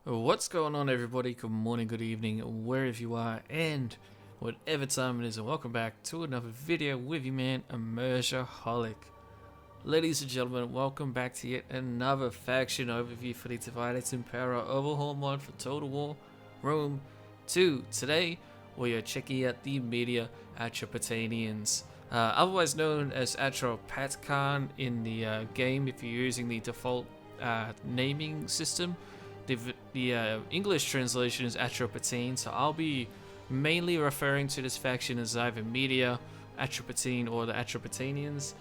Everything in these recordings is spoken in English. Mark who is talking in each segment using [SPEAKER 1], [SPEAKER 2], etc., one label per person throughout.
[SPEAKER 1] What's going on, everybody? Good morning, good evening, wherever you are, and whatever time it is, and welcome back to another video with you, man, Immersiaholic. Ladies and gentlemen, welcome back to yet another faction overview for the Divided Impera overhaul mod for Total War Rome 2. Today, we are checking out the media Atropatanians, otherwise known as Atropatkan in the game if you're using the default naming system. The English translation is Atropatene, so I'll be mainly referring to this faction as either Media, Atropatene, or the Atropatanians.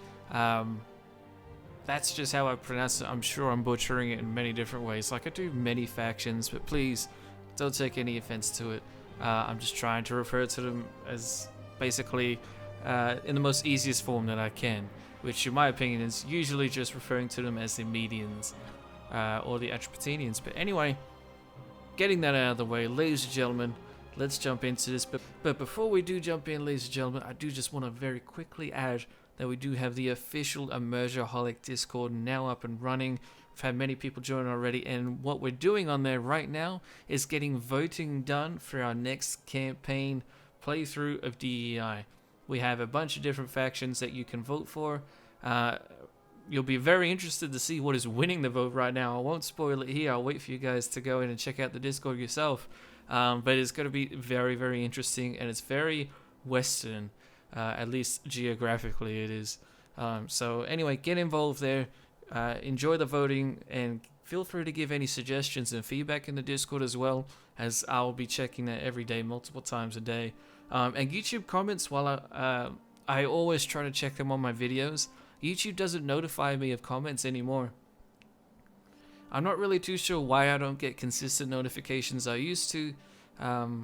[SPEAKER 1] That's just how I pronounce it. I'm sure I'm butchering it in many different ways, like I do many factions, but please don't take any offense to it. I'm just trying to refer to them as basically in the most easiest form that I can, which in my opinion is usually just referring to them as the Medians. Or the Atropatanians. But anyway, getting that out of the way, ladies and gentlemen, let's jump into this. But before we do jump in, ladies and gentlemen, I do just want to very quickly add that we do have the official Immersiaholic Discord now up and running. We've had many people join already, and what we're doing on there right now is getting voting done for our next campaign playthrough of DEI. We have a bunch of different factions that you can vote for. You'll be very interested to see what is winning the vote right now. I won't spoil it here. I'll wait for you guys to go in and check out the Discord yourself. But it's going to be very, very interesting, and it's very Western, at least geographically it is. So anyway, get involved there. Enjoy the voting, and feel free to give any suggestions and feedback in the Discord as well, as I'll be checking that every day, multiple times a day. And YouTube comments, while I always try to check them on my videos, YouTube doesn't notify me of comments anymore. I'm not really too sure why I don't get consistent notifications I used to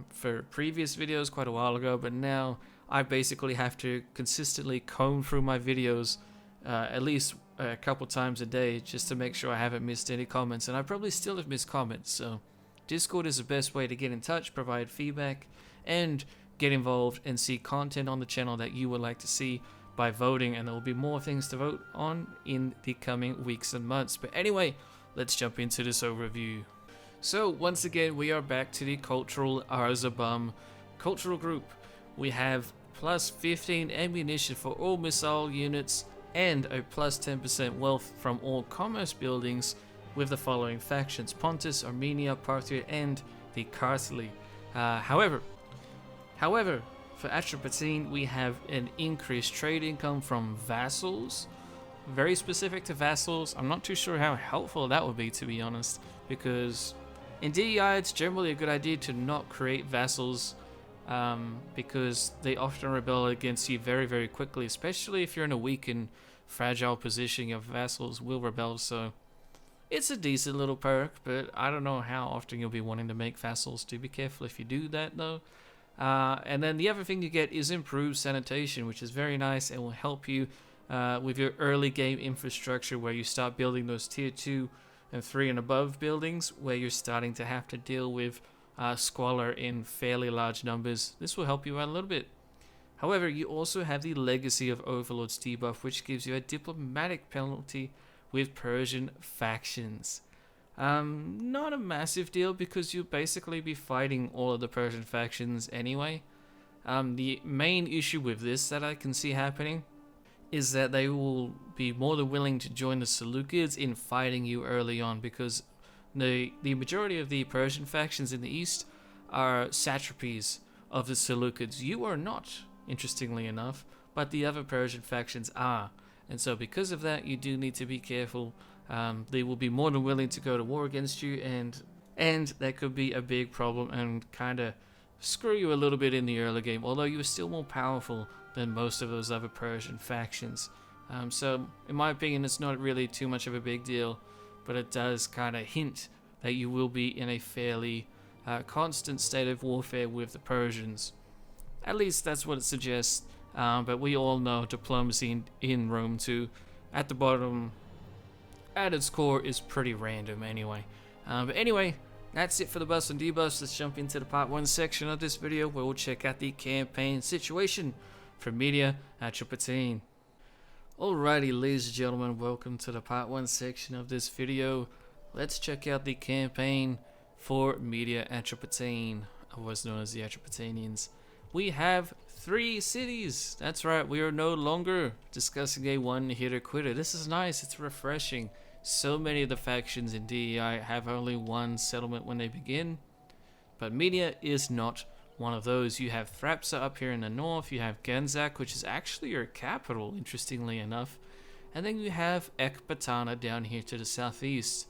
[SPEAKER 1] for previous videos quite a while ago, but now I basically have to consistently comb through my videos at least a couple times a day just to make sure I haven't missed any comments, and I probably still have missed comments. So Discord is the best way to get in touch, provide feedback, and get involved and see content on the channel that you would like to see by voting, and there will be more things to vote on in the coming weeks and months. But anyway, let's jump into this overview. So once again, we are back to the Cultural Arzabum cultural group. We have plus 15 ammunition for all missile units and a plus 10% wealth from all commerce buildings with the following factions: Pontus, Armenia, Parthia, and the Karthli. However, for Atropatene, we have an increased trade income from vassals. Very specific to vassals. I'm not too sure how helpful that would be, to be honest, because in DEI it's generally a good idea to not create vassals because they often rebel against you very, very quickly, especially if you're in a weak and fragile position. Your vassals will rebel, so it's a decent little perk, but I don't know how often you'll be wanting to make vassals. Do be careful if you do that, though. And then the other thing you get is improved sanitation, which is very nice and will help you with your early game infrastructure, where you start building those tier 2 and 3 and above buildings, where you're starting to have to deal with squalor in fairly large numbers. This will help you out a little bit. However, you also have the Legacy of Overlords debuff, which gives you a diplomatic penalty with Persian factions. Not a massive deal, because you'll basically be fighting all of the Persian factions anyway. The main issue with this that I can see happening is that they will be more than willing to join the Seleucids in fighting you early on, because the majority of the Persian factions in the east are satrapies of the Seleucids. You are not, interestingly enough, but the other Persian factions are, and so because of that, you do need to be careful. They will be more than willing to go to war against you, and that could be a big problem and kind of screw you a little bit in the early game, although you are still more powerful than most of those other Persian factions. So in my opinion, it's not really too much of a big deal, but it does kind of hint that you will be in a fairly constant state of warfare with the Persians. At least that's what it suggests, but we all know diplomacy in Rome 2 at the bottom, at its core, is pretty random anyway. But anyway, that's it for the buffs and debuffs. Let's jump into the part 1 section of this video, where we'll check out the campaign situation for Media Atropatene. Alrighty, ladies and gentlemen, welcome to the part 1 section of this video. Let's check out the campaign for Media Atropatene, otherwise known as the Atropatanians. We have 3 cities. That's right, we are no longer discussing a one-hitter quitter. This is nice, it's refreshing. So many of the factions in DEI have only one settlement when they begin, but Media is not one of those. You have Thrapsa up here in the north, you have Genzak, which is actually your capital, interestingly enough, and then you have Ekbatana down here to the southeast.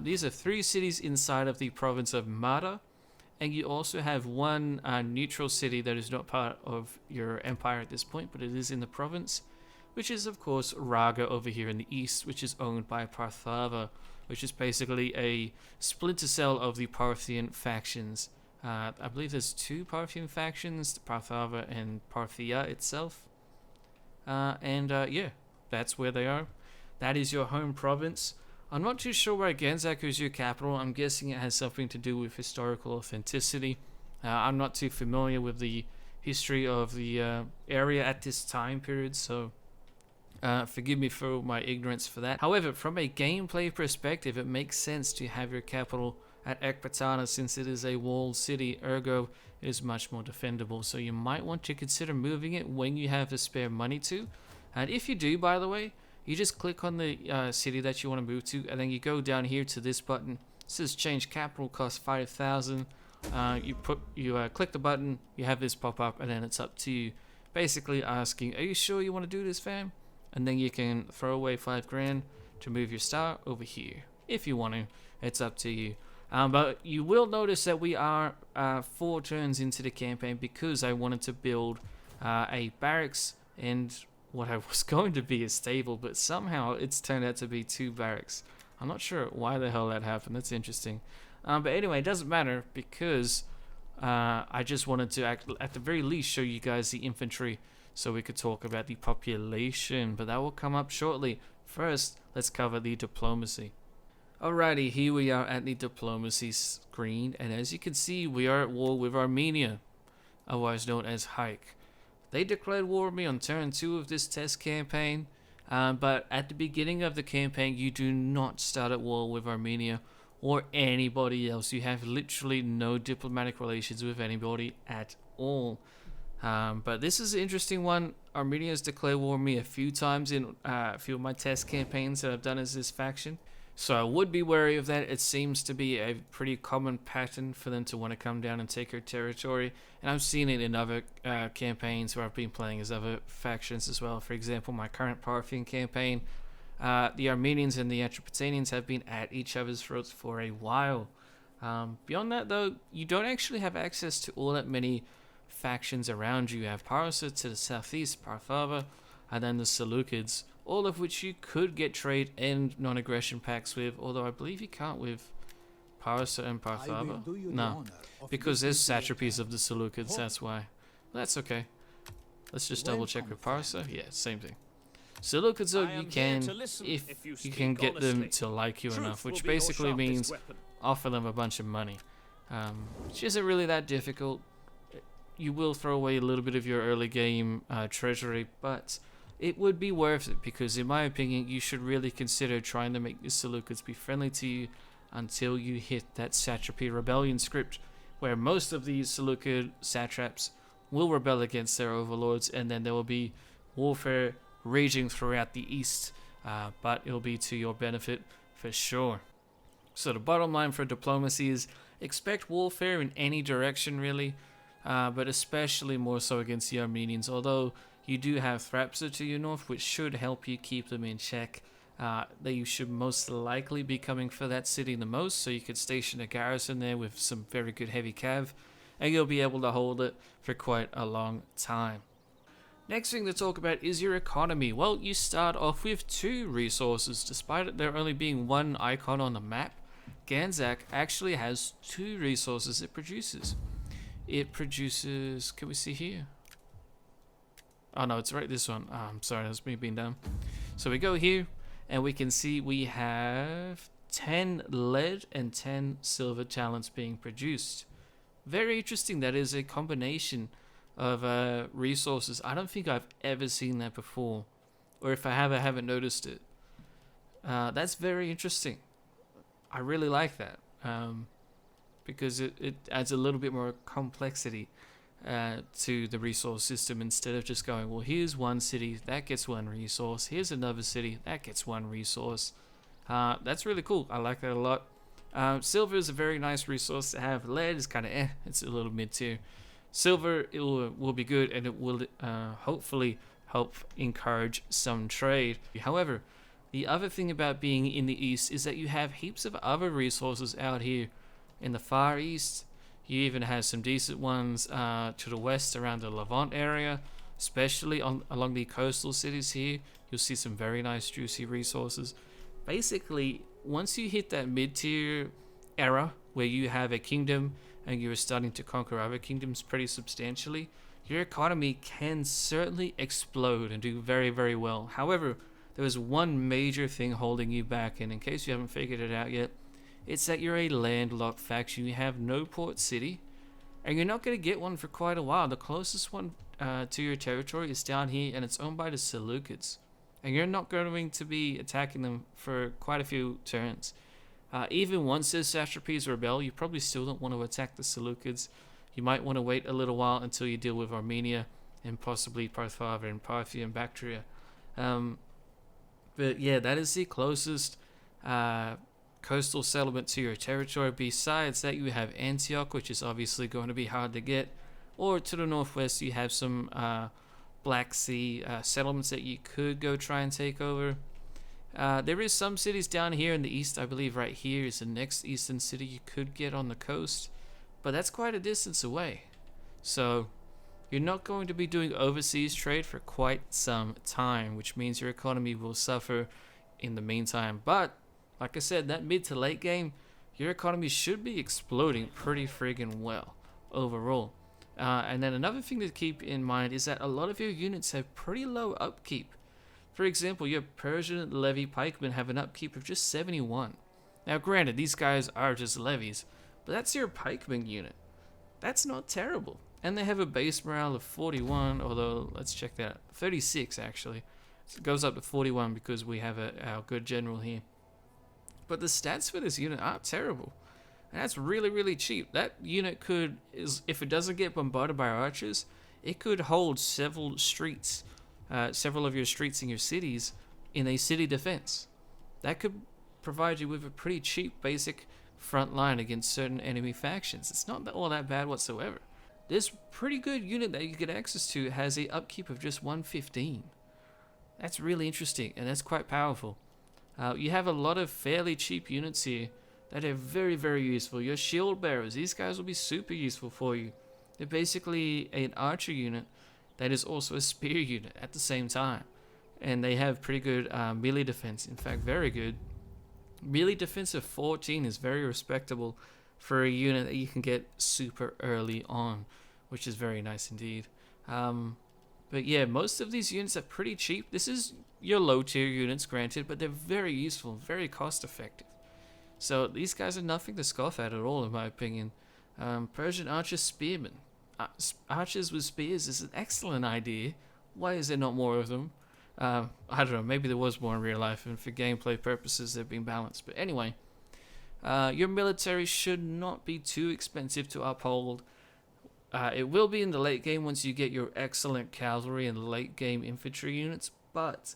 [SPEAKER 1] These are 3 cities inside of the province of Mara, and you also have one neutral city that is not part of your empire at this point, but it is in the province, which is of course Raga over here in the east, which is owned by Parthava, which is basically a splinter cell of the Parthian factions. I believe there's 2 Parthian factions, Parthava and Parthia itself. Yeah, that's where they are. That is your home province. I'm not too sure why Genzak is your capital. I'm guessing it has something to do with historical authenticity. I'm not too familiar with the history of the area at this time period, so forgive me for my ignorance for that. However, from a gameplay perspective, it makes sense to have your capital at Ekbatana since it is a walled city, ergo it is much more defendable. So you might want to consider moving it when you have the spare money to. And if you do, by the way, you just click on the city that you want to move to, and then you go down here to this button. It says change capital, cost 5,000. You click the button, you have this pop up, and then it's up to you, basically asking, are you sure you want to do this, fam? And then you can throw away 5 grand to move your star over here if you want to. It's up to you. But you will notice that we are 4 turns into the campaign because I wanted to build a barracks and what I was going to be a stable, but somehow it's turned out to be 2 barracks. I'm not sure why the hell that happened. That's interesting. But anyway, it doesn't matter because I just wanted to at the very least show you guys the infantry so we could talk about the population, but that will come up shortly. First, let's cover the diplomacy. Alrighty, here we are at the diplomacy screen, and as you can see, we are at war with Armenia, otherwise known as Hike. They declared war on me on turn 2 of this test campaign, but at the beginning of the campaign, you do not start at war with Armenia or anybody else. You have literally no diplomatic relations with anybody at all. But this is an interesting one. Armenia has declared war on me a few times in a few of my test campaigns that I've done as this faction. So I would be wary of that. It seems to be a pretty common pattern for them to want to come down and take our territory. And I've seen it in other campaigns where I've been playing as other factions as well. For example, my current Parthian campaign, the Armenians and the Atropatanians have been at each other's throats for a while. Beyond that, though, you don't actually have access to all that many factions around you. You have Parsa to the southeast, Parthava, and then the Seleucids, all of which you could get trade and non-aggression pacts with, although I believe you can't with Parsa and Parthava. No, because there's satrapies of the Seleucids, that's why. That's okay. Let's just double check with Parsa. Yeah, same thing. Seleucids, though, you can, if you can get them to like you enough, which basically means offer them a bunch of money, which isn't really that difficult. You will throw away a little bit of your early game treasury, but it would be worth it because, in my opinion, you should really consider trying to make the Seleucids be friendly to you until you hit that satrapy rebellion script, where most of these Seleucid satraps will rebel against their overlords, and then there will be warfare raging throughout the east, but it'll be to your benefit for sure. So the bottom line for diplomacy is expect warfare in any direction, really, but especially more so against the Armenians, although you do have Thrapsa to your north, which should help you keep them in check. They should most likely be coming for that city the most, so you could station a garrison there with some very good heavy cav, and you'll be able to hold it for quite a long time. Next thing to talk about is your economy. Well, you start off with 2 resources. Despite there only being 1 icon on the map, Genzak actually has 2 resources it produces. It produces, can we see here? Oh no, it's right this one. Oh, I'm sorry, that's me being dumb. So we go here and we can see we have 10 lead and 10 silver talents being produced. Very interesting. That is a combination of resources. I don't think I've ever seen that before, or if I have, I haven't noticed it. That's very interesting. I really like that. because it adds a little bit more complexity to the resource system, instead of just going, well, here's one city that gets one resource, here's another city that gets one resource. That's really cool. I like that a lot. Silver is a very nice resource to have. Lead is kind of it's a little mid tier. Silver will be good, and it will hopefully help encourage some trade. However, the other thing about being in the east is that you have heaps of other resources out here in the far east. You even have some decent ones to the west around the Levant area, especially along the coastal cities here. You'll see some very nice juicy resources. Basically, once you hit that mid-tier era where you have a kingdom and you're starting to conquer other kingdoms pretty substantially, your economy can certainly explode and do very, very well. However, there is one major thing holding you back, and in case you haven't figured it out yet, it's that you're a landlocked faction. You have no port city, and you're not going to get one for quite a while. The closest one to your territory is down here, and it's owned by the Seleucids, and you're not going to be attacking them for quite a few turns. Even once those satrapies rebel, you probably still don't want to attack the Seleucids. You might want to wait a little while until you deal with Armenia and possibly Parthia and Parthia and Bactria. But yeah, that is the closest coastal settlement to your territory. Besides that, you have Antioch, which is obviously going to be hard to get. Or to the northwest, you have some Black Sea settlements that you could go try and take over. There is some cities down here in the east. I believe right here is the next eastern city you could get on the coast, but that's quite a distance away. So you're not going to be doing overseas trade for quite some time, which means your economy will suffer in the meantime. But like I said, that mid to late game, your economy should be exploding pretty friggin' well overall. And then another thing to keep in mind is that a lot of your units have pretty low upkeep. For example, your Persian levy pikemen have an upkeep of just 71. Now granted, these guys are just levies, but that's your pikeman unit. That's not terrible. And they have a base morale of 41, although let's check that out. 36 actually. So it goes up to 41 because we have our good general here. But the stats for this unit aren't terrible. And that's really, really cheap. That unit if it doesn't get bombarded by archers, it could hold several streets, several of your streets in your cities in a city defense. That could provide you with a pretty cheap basic front line against certain enemy factions. It's not all that bad whatsoever. This pretty good unit that you get access to has a upkeep of just 115. That's really interesting, and that's quite powerful. You have a lot of fairly cheap units here that are very, very useful. Your shield bearers, these guys will be super useful for you. They're basically an archer unit that is also a spear unit at the same time. And they have pretty good melee defense, in fact, very good. Melee defense of 14 is very respectable for a unit that you can get super early on, which is very nice indeed. But yeah, most of these units are pretty cheap. This is your low tier units, granted, but they're very useful, very cost effective. So these guys are nothing to scoff at all, in my opinion. Persian archer spearmen. Archers with spears is an excellent idea. Why is there not more of them? I don't know, maybe there was more in real life, and for gameplay purposes they're being balanced. But anyway, your military should not be too expensive to uphold. It will be in the late game once you get your excellent cavalry and late game infantry units, but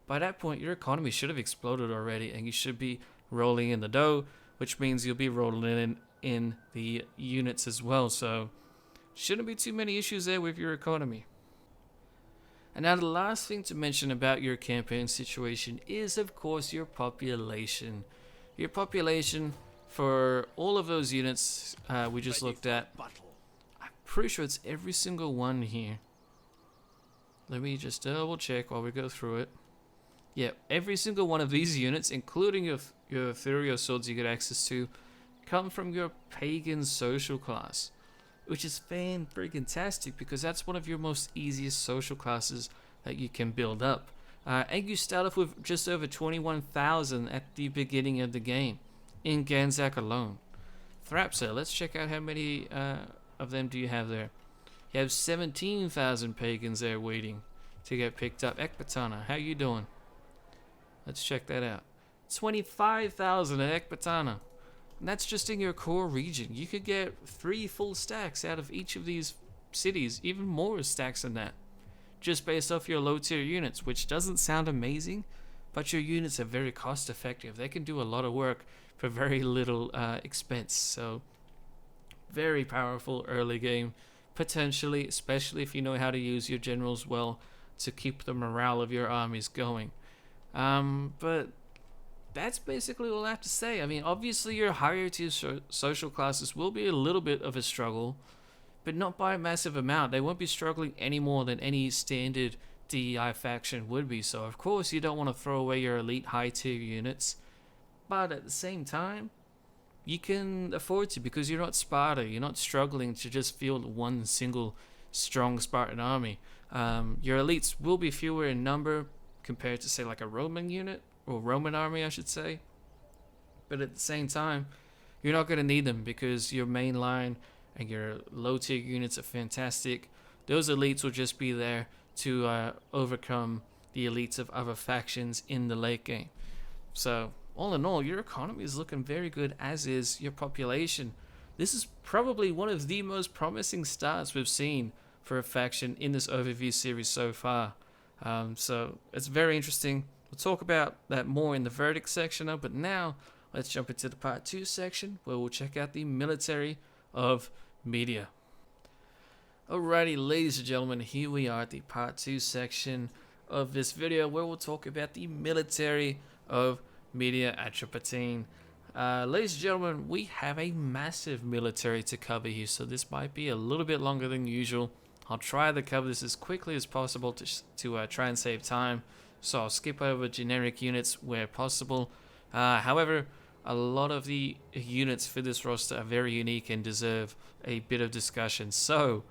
[SPEAKER 1] by that point your economy should have exploded already, and you should be rolling in the dough, which means you'll be rolling in the units as well, so shouldn't be too many issues there with your economy. And now the last thing to mention about your campaign situation is, of course, your population. Your population for all of those units we just looked at. I'm pretty sure it's every single one here. Let me just double check while we go through it. Yeah, every single one of these units, including your Thurio swords you get access to, come from your pagan social class, which is fan-freaking-tastic because that's one of your most easiest social classes that you can build up. And you start off with just over 21,000 at the beginning of the game in Ganzak alone. Thrapsa, let's check out how many of them do you have there. You have 17,000 pagans there waiting to get picked up. Ekbatana, how you doing? Let's check that out. 25,000 at Ekbatana. And that's just in your core region. You could get 3 full stacks out of each of these cities, even more stacks than that, just based off your low tier units, which doesn't sound amazing, but your units are very cost effective. They can do a lot of work for very little expense. So very powerful early game, potentially, especially if you know how to use your generals well to keep the morale of your armies going. But that's basically all I have to say. I mean, obviously your higher tier social classes will be a little bit of a struggle, but not by a massive amount. They won't be struggling any more than any standard DEI faction would be. So of course you don't want to throw away your elite high tier units, but at the same time you can afford to, because you're not Sparta. You're not struggling to just field one single strong Spartan army. Your elites will be fewer in number compared to, say, like a Roman unit, or Roman army I should say, but at the same time you're not going to need them because your main line and your low tier units are fantastic. Those elites will just be there to overcome the elites of other factions in the late game. So all in all, your economy is looking very good, as is your population. This is probably one of the most promising starts we've seen for a faction in this overview series so far. So it's very interesting. We'll talk about that more in the verdict section though, but now let's jump into the part 2 section where we'll check out the military of Media. Alrighty, ladies and gentlemen, here we are at the part 2 section of this video where we'll talk about the military of Media Atropatkan. Ladies and gentlemen, we have a massive military to cover here, so this might be a little bit longer than usual. I'll try to cover this as quickly as possible to try and save time, so I'll skip over generic units where possible. However, a lot of the units for this roster are very unique and deserve a bit of discussion, so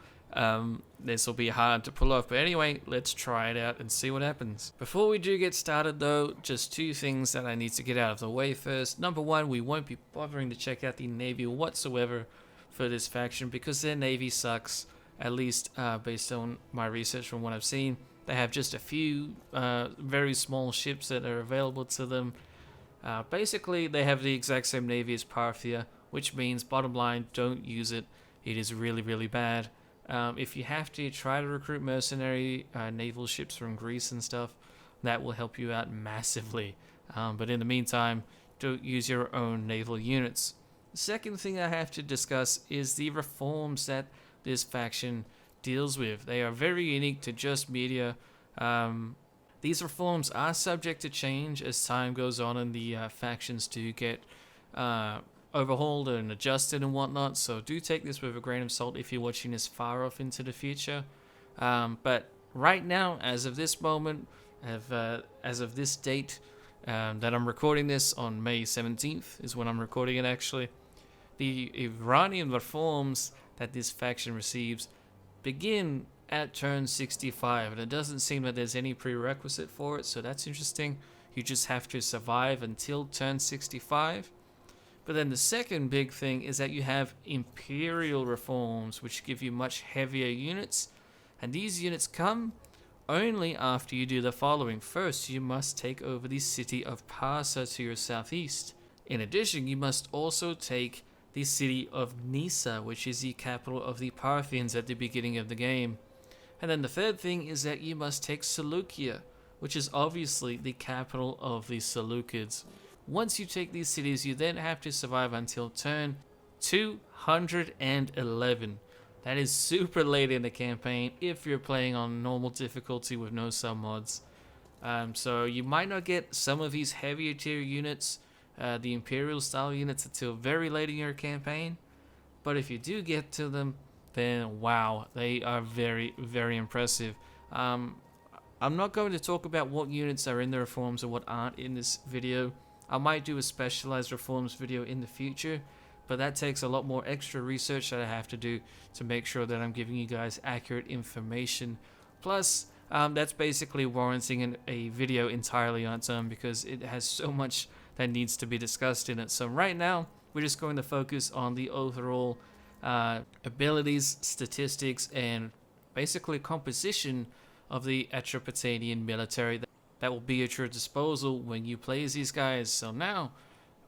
[SPEAKER 1] this will be hard to pull off. But anyway, let's try it out and see what happens. Before we do get started though, just 2 things that I need to get out of the way first. Number 1, we won't be bothering to check out the navy whatsoever for this faction because their navy sucks, at least based on my research from what I've seen. They have just a few very small ships that are available to them. Basically, they have the exact same navy as Parthia, which means, bottom line, don't use it. It is really, really bad. If you have to, try to recruit mercenary naval ships from Greece and stuff. That will help you out massively. But in the meantime, don't use your own naval units. The second thing I have to discuss is the reforms that this faction deals with. They are very unique to just Media. These reforms are subject to change as time goes on and the factions do get overhauled and adjusted and whatnot, so do take this with a grain of salt if you're watching this far off into the future. But right now, as of this moment, as of this date that I'm recording this on May 17th is when I'm recording it actually, the Iranian reforms that this faction receives begin at turn 65, and it doesn't seem that there's any prerequisite for it, so that's interesting. You just have to survive until turn 65. But then the second big thing is that you have imperial reforms, which give you much heavier units, and these units come only after you do the following. First, you must take over the city of Parsa to your southeast. In addition, you must also take the city of Nisa, which is the capital of the Parthians at the beginning of the game. And then the third thing is that you must take Seleucia, which is obviously the capital of the Seleucids. Once you take these cities, you then have to survive until turn 211. That is super late in the campaign if you're playing on normal difficulty with no submods. So you might not get some of these heavier tier units, the Imperial style units, until very late in your campaign. But if you do get to them, then wow, they are very, very impressive. I'm not going to talk about what units are in the reforms and what aren't in this video. I might do a specialized reforms video in the future, but that takes a lot more extra research that I have to do to make sure that I'm giving you guys accurate information. Plus, that's basically warranting a video entirely on its own because it has so much that needs to be discussed in it. So right now, we're just going to focus on the overall abilities, statistics, and basically composition of the Atropatanian military that will be at your disposal when you play as these guys. So now,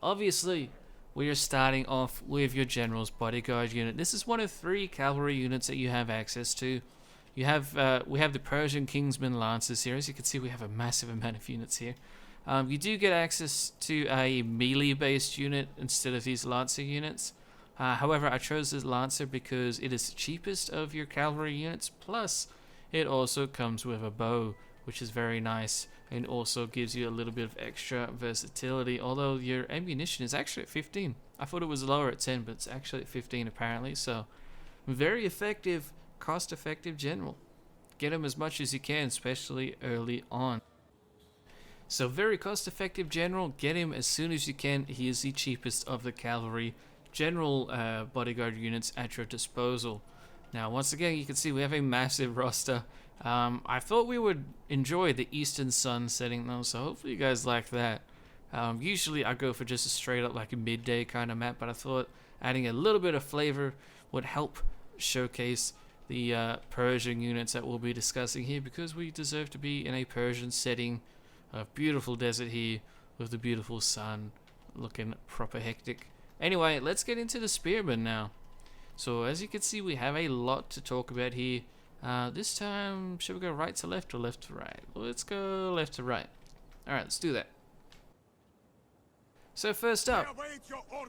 [SPEAKER 1] obviously, we are starting off with your general's bodyguard unit. This is one of 3 cavalry units that you have access to. We have the Persian Kingsman Lancers here. As you can see, we have a massive amount of units here. You do get access to a melee-based unit instead of these Lancer units. However, I chose this Lancer because it is the cheapest of your cavalry units, plus it also comes with a bow, which is very nice, and also gives you a little bit of extra versatility, although your ammunition is actually at 15. I thought it was lower at 10, but it's actually at 15 apparently, so very effective, cost-effective general. Get him as much as you can, especially early on. So very cost-effective general, get him as soon as you can. He is the cheapest of the cavalry general bodyguard units at your disposal. Now, once again, you can see we have a massive roster. I thought we would enjoy the Eastern Sun setting though, so hopefully you guys like that. Usually I go for just a straight up like a midday kind of map, but I thought adding a little bit of flavor would help showcase the Persian units that we'll be discussing here, because we deserve to be in a Persian setting. A beautiful desert here with the beautiful sun, looking proper hectic. Anyway, let's get into the spearmen now. So as you can see, we have a lot to talk about here. This time, should we go right to left or left to right? Let's go left to right. Alright, let's do that. So first up,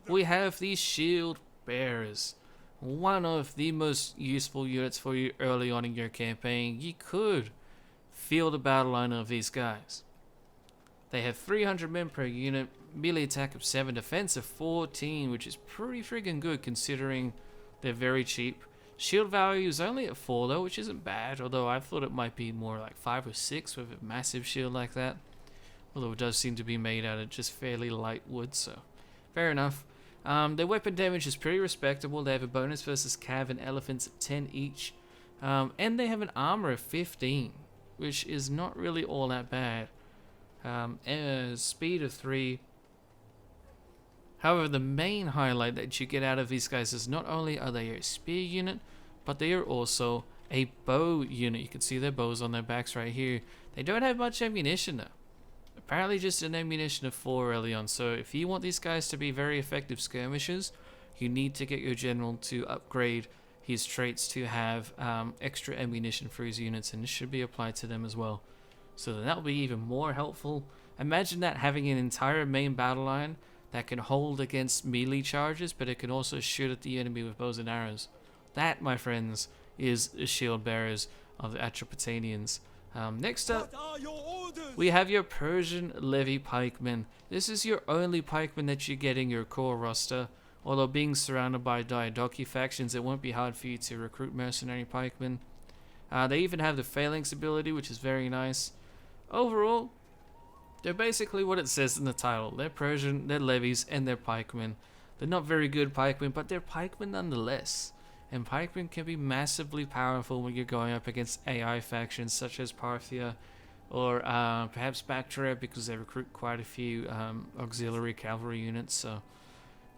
[SPEAKER 1] we have the shield bearers. One of the most useful units for you early on in your campaign. You could field a battle line of these guys. They have 300 men per unit, melee attack of 7, defense of 14, which is pretty friggin' good considering they're very cheap. Shield value is only at 4 though, which isn't bad, although I thought it might be more like 5 or 6 with a massive shield like that. Although it does seem to be made out of just fairly light wood, so fair enough. Their weapon damage is pretty respectable. They have a bonus versus cav and elephants at 10 each. And they have an armor of 15, which is not really all that bad. And speed of 3. However, the main highlight that you get out of these guys is not only are they a spear unit, but they are also a bow unit. You can see their bows on their backs right here. They don't have much ammunition though. Apparently just an ammunition of 4 early on. So if you want these guys to be very effective skirmishers, you need to get your general to upgrade his traits to have extra ammunition for his units, and this should be applied to them as well. So then that will be even more helpful. Imagine that, having an entire main battle line that can hold against melee charges, but it can also shoot at the enemy with bows and arrows. That, my friends, is the shield bearers of the Atropatanians. Next up, we have your Persian levy pikemen. This is your only pikeman that you get in your core roster. Although being surrounded by Diadochi factions, it won't be hard for you to recruit mercenary pikemen. They even have the phalanx ability, which is very nice. Overall, they're basically what it says in the title. They're Persian, they're levies, and they're pikemen. They're not very good pikemen, but they're pikemen nonetheless. And pikemen can be massively powerful when you're going up against AI factions such as Parthia or perhaps Bactria, because they recruit quite a few auxiliary cavalry units. So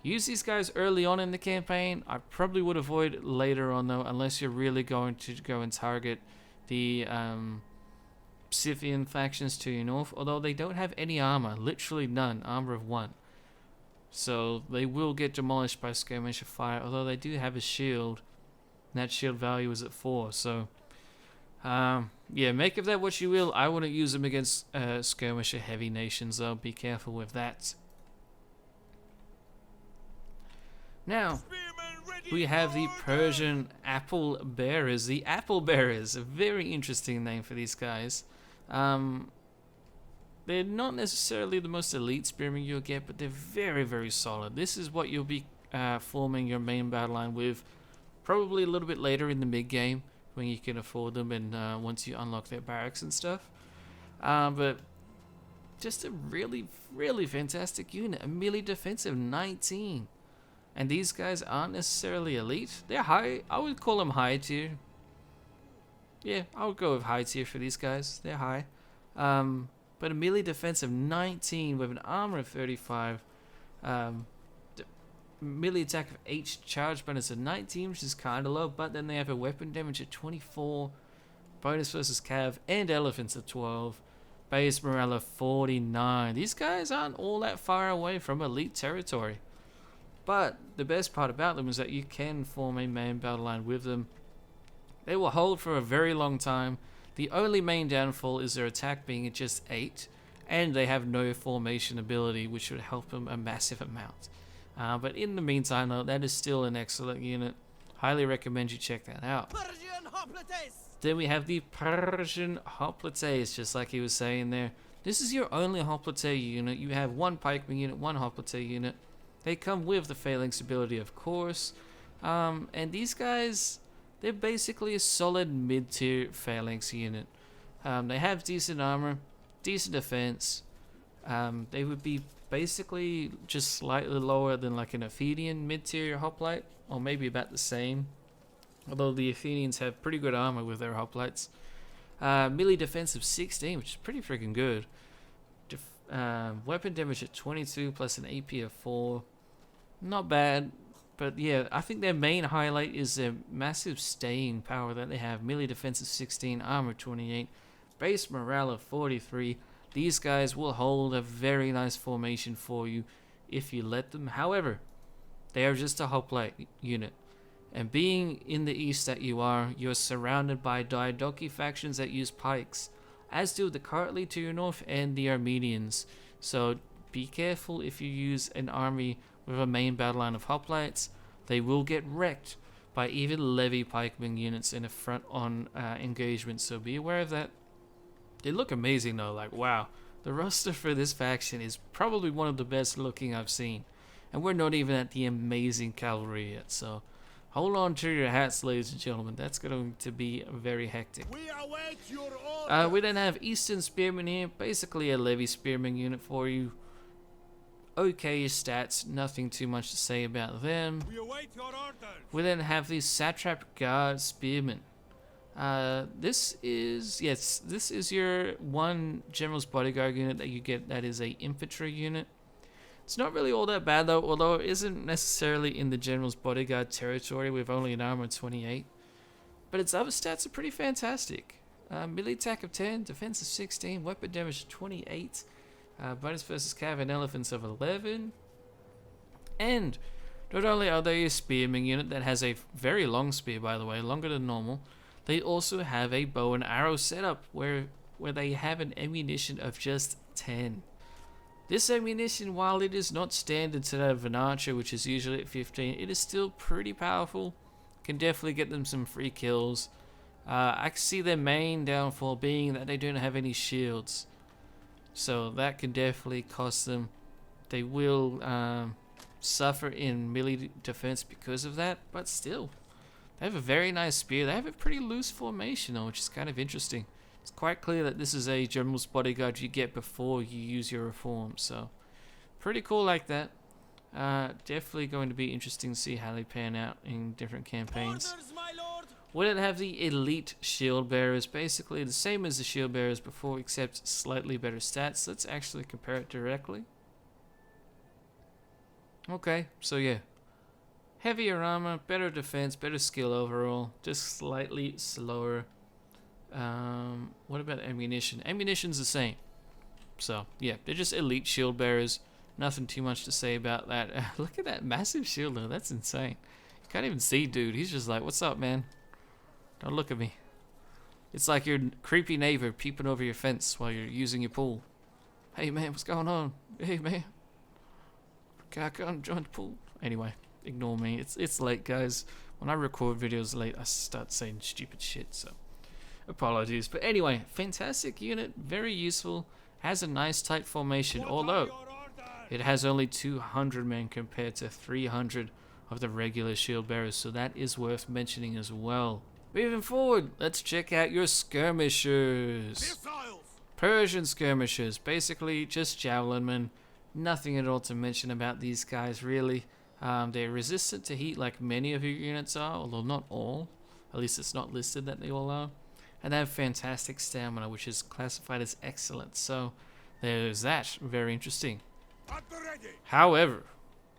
[SPEAKER 1] use these guys early on in the campaign. I probably would avoid later on though, unless you're really going to go and target the Scythian factions to your north, although they don't have any armor, literally none, armor of 1. So they will get demolished by skirmisher fire, although they do have a shield, and that shield value is at 4. So yeah, make of that what you will. I wouldn't use them against skirmisher heavy nations though, be careful with that. Now, we have the Persian apple bearers. The apple bearers, a very interesting name for these guys. They're not necessarily the most elite spearmen you'll get, but they're very, very solid. This is what you'll be forming your main battle line with, probably a little bit later in the mid-game, when you can afford them and once you unlock their barracks and stuff. But just a really, really fantastic unit. A melee defense of 19. And these guys aren't necessarily elite. They're high. I would call them high tier. Yeah, I would go with high tier for these guys. They're high. But a melee defense of 19 with an armor of 35. Melee attack of 8, charge bonus of 19, which is kind of low. But then they have a weapon damage of 24. Bonus versus cav and elephants of 12. Base morale of 49. These guys aren't all that far away from elite territory. But the best part about them is that you can form a main battle line with them. They will hold for a very long time. The only main downfall is their attack being at just 8, and they have no formation ability, which would help them a massive amount. But in the meantime, though, that is still an excellent unit. Highly recommend you check that out. Then we have the Persian Hoplites, just like he was saying there. This is your only Hoplite unit. You have one pikeman unit, one Hoplite unit. They come with the phalanx ability, of course. And these guys, they're basically a solid mid-tier phalanx unit. They have decent armor, decent defense. They would be basically just slightly lower than like an Athenian mid-tier hoplite, or maybe about the same. Although the Athenians have pretty good armor with their hoplites. Melee defense of 16, which is pretty freaking good. Weapon damage at 22 plus an AP of 4. Not bad. But yeah, I think their main highlight is their massive staying power that they have. Melee defense of 16, armor 28, base morale of 43. These guys will hold a very nice formation for you if you let them. However, they are just a hoplite unit. And being in the east that you are, you're surrounded by Diadochi factions that use pikes, as do the Kartli to your north and the Armenians. So be careful if you use an army with a main battle line of hoplites. They will get wrecked by even levy pikeman units in a front-on engagement, so be aware of that. They look amazing though, like wow. The roster for this faction is probably one of the best looking I've seen. And we're not even at the amazing cavalry yet, so hold on to your hats, ladies and gentlemen. That's going to be very hectic. We then have Eastern Spearmen here, basically a levy spearman unit for you. Okay stats, nothing too much to say about them. We then have the Satrap Guard Spearmen. This is your one General's Bodyguard unit that you get that is a infantry unit. It's not really all that bad though, although it isn't necessarily in the General's Bodyguard territory with only an armor of 28. But its other stats are pretty fantastic. Melee attack of 10, defense of 16, weapon damage of 28, bonus versus cav and elephants of 11. And not only are they a spearman unit that has a very long spear, by the way, longer than normal, they also have a bow and arrow setup where they have an ammunition of just 10. This ammunition, while it is not standard to that of an archer, which is usually at 15, it is still pretty powerful. Can definitely get them some free kills. I can see their main downfall being that they don't have any shields. So that can definitely cost them. They will suffer in melee defense because of that, but still. They have a very nice spear. They have a pretty loose formation though, which is kind of interesting. It's quite clear that this is a General's Bodyguard you get before you use your reform, so pretty cool like that. Definitely going to be interesting to see how they pan out in different campaigns. We then have the Elite Shield Bearers, basically the same as the Shield Bearers before, except slightly better stats. Let's actually compare it directly. Okay, so yeah. Heavier armor, better defense, better skill overall, just slightly slower. What about ammunition? Ammunition's the same. So, yeah, they're just elite shield bearers. Nothing too much to say about that. Look at that massive shield though, that's insane. You can't even see dude, he's just like, what's up man? Don't look at me. It's like your creepy neighbor peeping over your fence while you're using your pool. Hey man, what's going on? Hey man. Can I come join the pool? Anyway, ignore me. It's late guys. When I record videos late, I start saying stupid shit, so apologies. But anyway, fantastic unit, very useful, has a nice tight formation, although it has only 200 men compared to 300 of the regular shield bearers, so that is worth mentioning as well. Moving forward, let's check out your skirmishers. Persian skirmishers, basically just javelin men. Nothing at all to mention about these guys really. They're resistant to heat like many of your units are, although not all. At least it's not listed that they all are. And they have fantastic stamina, which is classified as excellent. So there's that. Very interesting. However,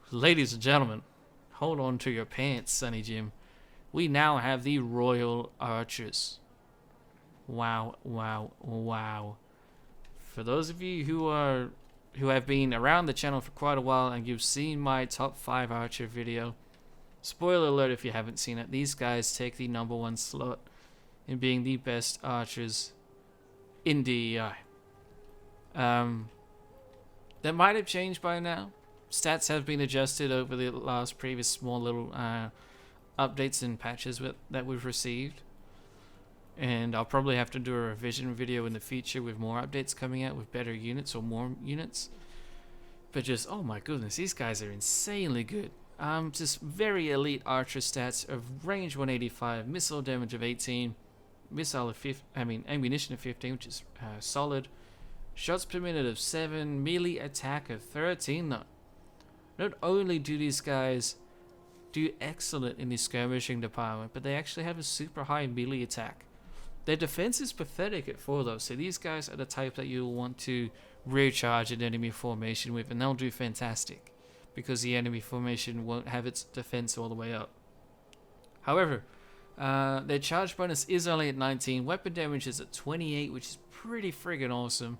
[SPEAKER 1] ladies and gentlemen, hold on to your pants, Sonny Jim. We now have the Royal Archers. Wow, wow, wow. For those of you who are who have been around the channel for quite a while and you've seen my top 5 archer video, spoiler alert if you haven't seen it, these guys take the #1 slot in being the best archers in DEI. That might have changed by now. Stats have been adjusted over the last previous small little updates and patches that we've received. And I'll probably have to do a revision video in the future with more updates coming out with better units or more units. But just, oh my goodness, these guys are insanely good. Just very elite archer stats of range 185, missile damage of 18, ammunition of 15, which is solid. Shots per minute of 7, melee attack of 13 though. Not only do these guys do excellent in the skirmishing department, but they actually have a super high melee attack. Their defense is pathetic at 4 though, so these guys are the type that you'll want to rear charge an enemy formation with, and they'll do fantastic because the enemy formation won't have its defense all the way up. However, their charge bonus is only at 19, weapon damage is at 28, which is pretty friggin' awesome.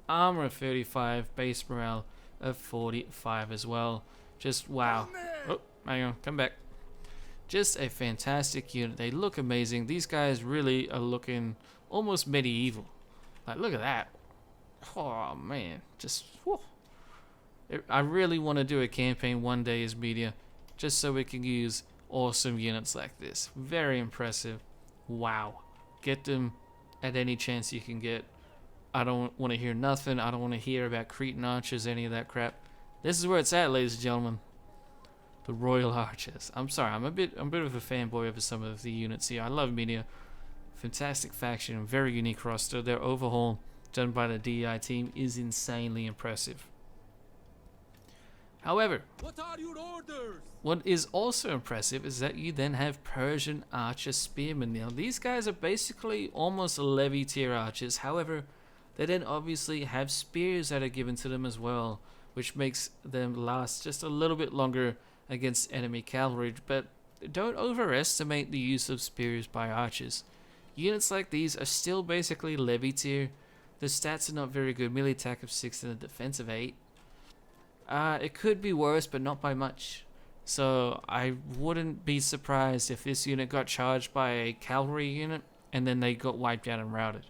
[SPEAKER 1] Armor of 35, base morale of 45 as well. Just wow. Oh, hang on, come back. Just a fantastic unit. They look amazing. These guys really are looking almost medieval. Like, look at that. Oh man, just whew. I really want to do a campaign one day as media, just so we can use awesome units like this. Very impressive. Wow. Get them at any chance you can get. I don't want to hear nothing. I don't want to hear about Cretan archers, any of that crap. This is where it's at, ladies and gentlemen. The Royal Archers. I'm sorry, I'm a bit of a fanboy over some of the units here. I love media. Fantastic faction, very unique roster. Their overhaul done by the DEI team is insanely impressive. However,
[SPEAKER 2] What are your orders?
[SPEAKER 1] what is also impressive is that you then have Persian Archer Spearmen. Now, these guys are basically almost levy tier archers. However, they then obviously have spears that are given to them as well, which makes them last just a little bit longer against enemy cavalry. But don't overestimate the use of spears by archers. Units like these are still basically levy tier. The stats are not very good. Melee attack of 6 and a defense of 8. It could be worse, but not by much. So I wouldn't be surprised if this unit got charged by a cavalry unit and then they got wiped out and routed.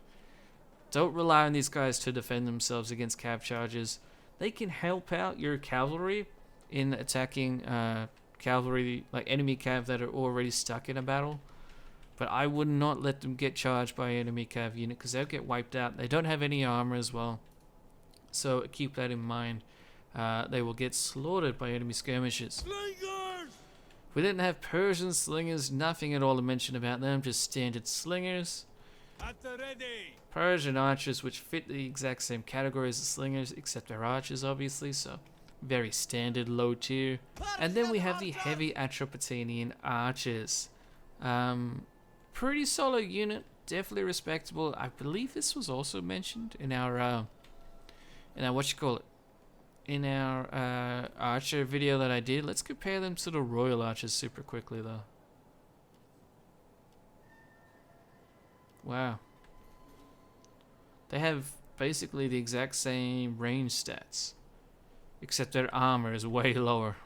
[SPEAKER 1] Don't rely on these guys to defend themselves against cav charges. They can help out your cavalry in attacking cavalry, like enemy cav that are already stuck in a battle. But I would not let them get charged by an enemy cav unit because they'll get wiped out. They don't have any armor as well. So keep that in mind. They will get slaughtered by enemy skirmishers.
[SPEAKER 2] Slingers!
[SPEAKER 1] We didn't have Persian slingers, nothing at all to mention about them, just standard slingers.
[SPEAKER 2] At the ready!
[SPEAKER 1] Persian archers, which fit the exact same category as the slingers, except they're archers obviously, so very standard, low tier. And then we have the heavy Atropatkan archers. Pretty solid unit, definitely respectable. I believe this was also mentioned in our in our archer video that I did. Let's compare them to the Royal Archers super quickly though. Wow. They have basically the exact same range stats, except their armor is way lower.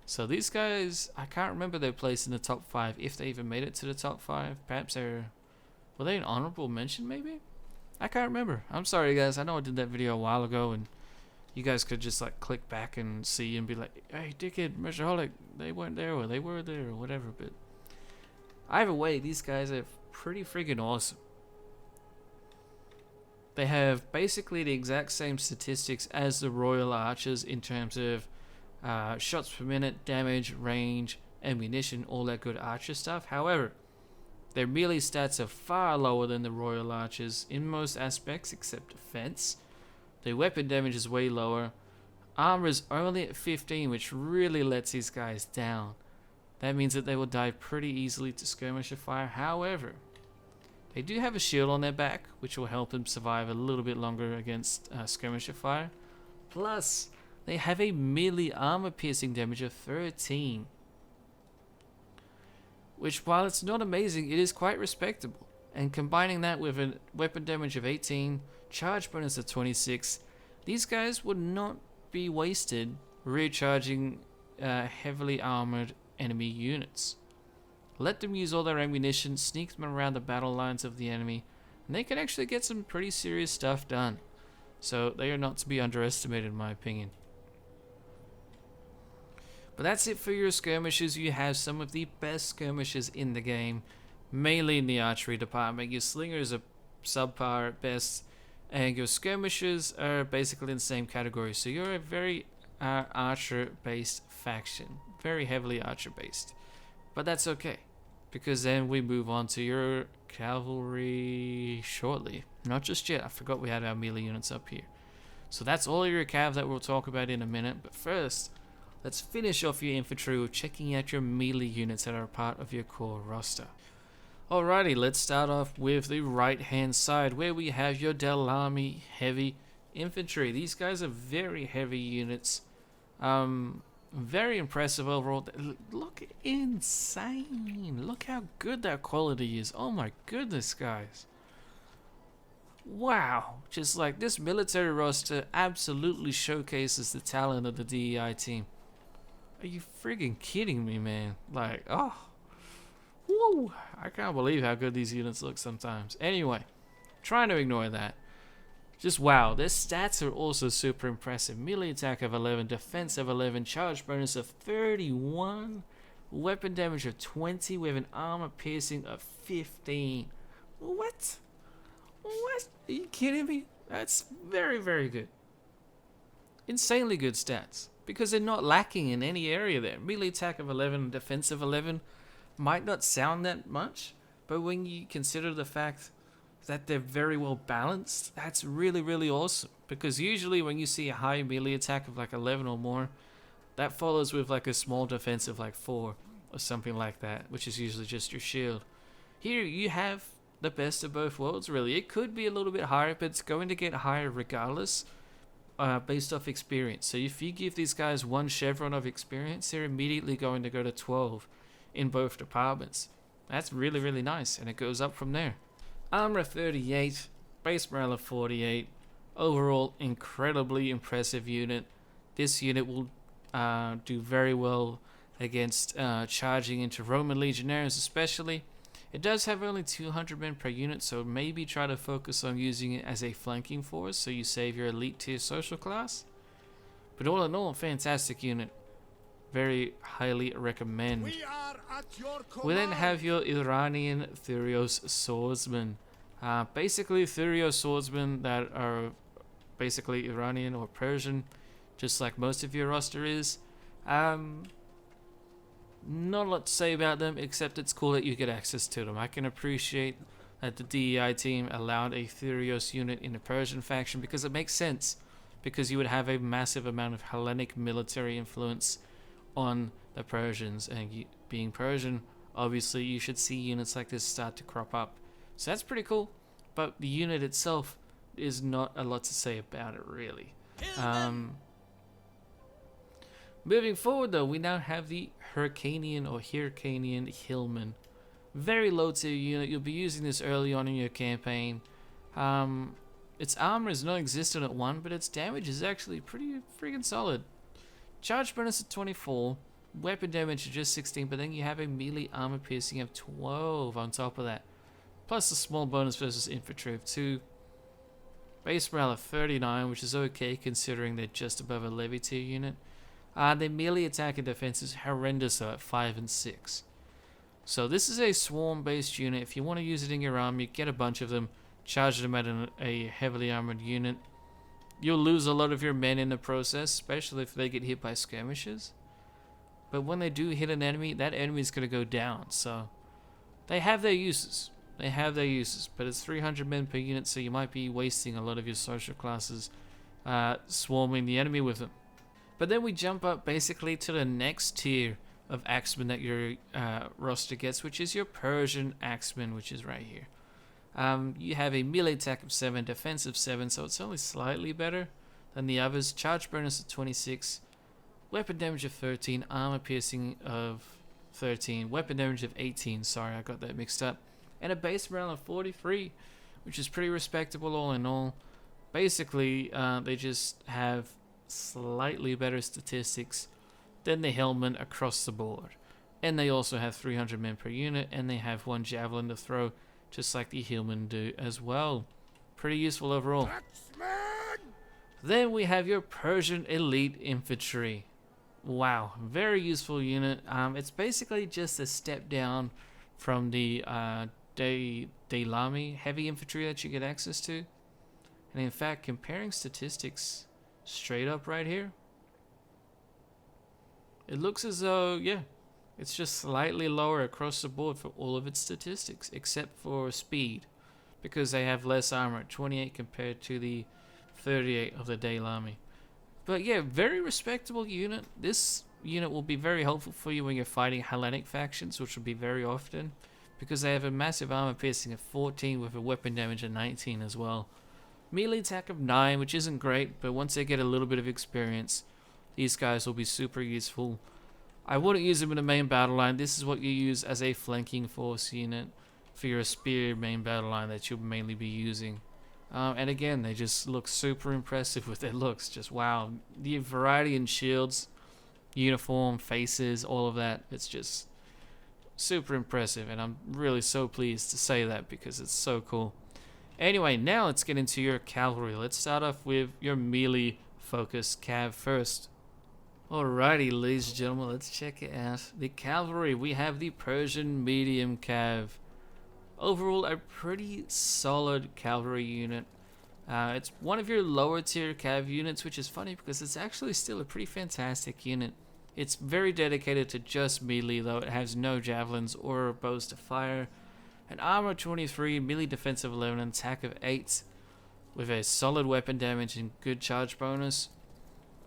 [SPEAKER 1] So these guys, I can't remember their place in the top 5, if they even made it to the top 5. Perhaps were they an honorable mention maybe? I can't remember. I'm sorry guys, I know I did that video a while ago and you guys could just like click back and see and be like, hey dickhead, Measureholic, they weren't there or they were there or whatever. But either way, these guys are pretty friggin' awesome. They have basically the exact same statistics as the Royal Archers in terms of shots per minute, damage, range, ammunition, all that good archer stuff. However, their melee stats are far lower than the Royal Archers in most aspects except defense. Their weapon damage is way lower. Armor is only at 15, which really lets these guys down. That means that they will die pretty easily to skirmisher fire. However, they do have a shield on their back, which will help them survive a little bit longer against skirmisher fire. Plus, they have a melee armor piercing damage of 13. Which, while it's not amazing, it is quite respectable. And combining that with a weapon damage of 18, charge bonus of 26, these guys would not be wasted recharging heavily armored enemy units. Let them use all their ammunition, sneak them around the battle lines of the enemy, and they can actually get some pretty serious stuff done. So they are not to be underestimated in my opinion. But that's it for your skirmishers. You have some of the best skirmishers in the game, mainly in the archery department. Your slingers are subpar at best, and your skirmishers are basically in the same category. So you're a very archer-based faction, very heavily archer-based. But that's okay, because then we move on to your cavalry shortly. Not just yet. I forgot we had our melee units up here. So that's all your cav that we'll talk about in a minute. But first, let's finish off your infantry with checking out your melee units that are part of your core roster. Alrighty, let's start off with the right hand side where we have your Delami heavy infantry. These guys are very heavy units. Very impressive overall. Look insane. Look how good that quality is. Oh my goodness, guys. Wow. Just like this military roster absolutely showcases the talent of the DEI team. Are you friggin' kidding me, man? Like, oh. Woo. I can't believe how good these units look sometimes. Anyway, trying to ignore that. Just wow, their stats are also super impressive. Melee attack of 11, defense of 11, charge bonus of 31, weapon damage of 20 with an armor piercing of 15. What? What? Are you kidding me? That's very, very good. Insanely good stats. Because they're not lacking in any area there. Melee attack of 11 and defense of 11 might not sound that much, but when you consider the fact that they're very well balanced, that's really, really awesome. Because usually when you see a high melee attack of like 11 or more, that follows with like a small defense of like 4 or something like that, which is usually just your shield. Here you have the best of both worlds, really. It could be a little bit higher, but it's going to get higher regardless, based off experience. So if you give these guys 1 chevron of experience, they're immediately going to go to 12 in both departments. That's really, really nice, and it goes up from there. Armor 38, base morale of 48, overall incredibly impressive unit. This unit will do very well against charging into Roman legionnaires especially. It does have only 200 men per unit, so maybe try to focus on using it as a flanking force so you save your elite tier social class. But all in all, fantastic unit. Very highly recommend. We then have your Iranian Thurios swordsmen. Basically Thurios swordsmen that are basically Iranian or Persian, just like most of your roster is. Not a lot to say about them, except it's cool that you get access to them. I can appreciate that the DEI team allowed a Thurios unit in the Persian faction because it makes sense, because you would have a massive amount of Hellenic military influence on the Persians, and being Persian, obviously you should see units like this start to crop up. So that's pretty cool, but the unit itself is not a lot to say about it really. Moving forward though, we now have the Hyrcanian or Hyrcanian Hillman. Very low tier unit. You'll be using this early on in your campaign. Its armor is non-existent at 1, but its damage is actually pretty freaking solid. Charge bonus of 24, weapon damage of just 16, but then you have a melee armor piercing of 12 on top of that. Plus a small bonus versus infantry of 2. Base morale of 39, which is okay considering they're just above a levy tier unit. Their melee attack and defense is horrendous though at 5 and 6. So this is a swarm based unit. If you want to use it in your army, get a bunch of them, charge them at a heavily armored unit. You'll lose a lot of your men in the process, especially if they get hit by skirmishes. But when they do hit an enemy, that enemy is going to go down. So they have their uses. They have their uses. But it's 300 men per unit, so you might be wasting a lot of your social classes swarming the enemy with them. But then we jump up basically to the next tier of axemen that your roster gets, which is your Persian axemen, which is right here. You have a melee attack of 7, defense of 7, so it's only slightly better than the others. Charge bonus of 26, weapon damage of 13, armor piercing of 13, weapon damage of 18, sorry I got that mixed up, and a base morale of 43, which is pretty respectable all in all. basically, they just have slightly better statistics than the Hellman across the board. And they also have 300 men per unit, and they have 1 javelin to throw, just like the Hillmen do as well. Pretty useful overall. Then we have your Persian Elite Infantry. Wow, very useful unit. It's basically just a step down from the Daylami heavy infantry that you get access to. And in fact, comparing statistics straight up right here, it looks as though, yeah, it's just slightly lower across the board for all of its statistics, except for speed, because they have less armor at 28 compared to the 38 of the Daylami. But yeah, very respectable unit. This unit will be very helpful for you when you're fighting Hellenic factions, which will be very often, because they have a massive armor piercing of 14 with a weapon damage of 19 as well. Melee attack of 9, which isn't great, but once they get a little bit of experience, these guys will be super useful. I wouldn't use them in the main battle line. This is what you use as a flanking force unit for your spear main battle line that you'll mainly be using. And again, they just look super impressive with their looks. Just wow. The variety in shields, uniform, faces, all of that. It's just super impressive. And I'm really so pleased to say that because it's so cool. Anyway, now let's get into your cavalry. Let's start off with your melee focused cav first. Alrighty, ladies and gentlemen, let's check it out. The cavalry, we have the Persian medium cav. Overall, a pretty solid cavalry unit. It's one of your lower tier cav units, which is funny because it's actually still a pretty fantastic unit. It's very dedicated to just melee, though it has no javelins or bows to fire. An armor 23, melee defense of 11, and attack of 8, with a solid weapon damage and good charge bonus.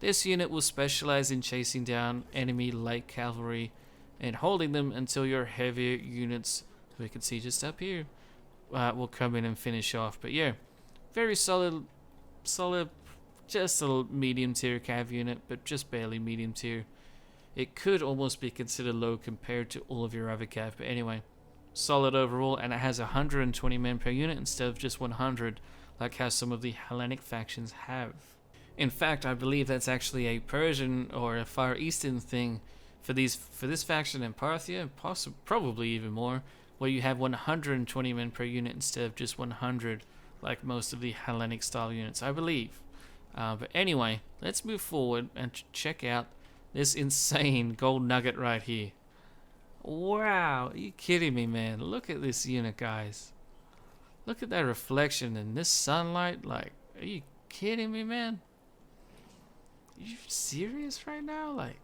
[SPEAKER 1] This unit will specialize in chasing down enemy light cavalry and holding them until your heavier units, we can see just up here, will come in and finish off. But yeah, very solid, just a medium tier cav unit, but just barely medium tier. It could almost be considered low compared to all of your other cav, but anyway, solid overall, and it has 120 men per unit instead of just 100, like how some of the Hellenic factions have. In fact, I believe that's actually a Persian or a Far Eastern thing for this faction in Parthia, probably even more, where you have 120 men per unit instead of just 100, like most of the Hellenic style units, I believe. But anyway, let's move forward and check out this insane gold nugget right here. Wow, are you kidding me, man? Look at this unit, guys. Look at that reflection in this sunlight. Like, are you kidding me, man? Are you serious right now? Like,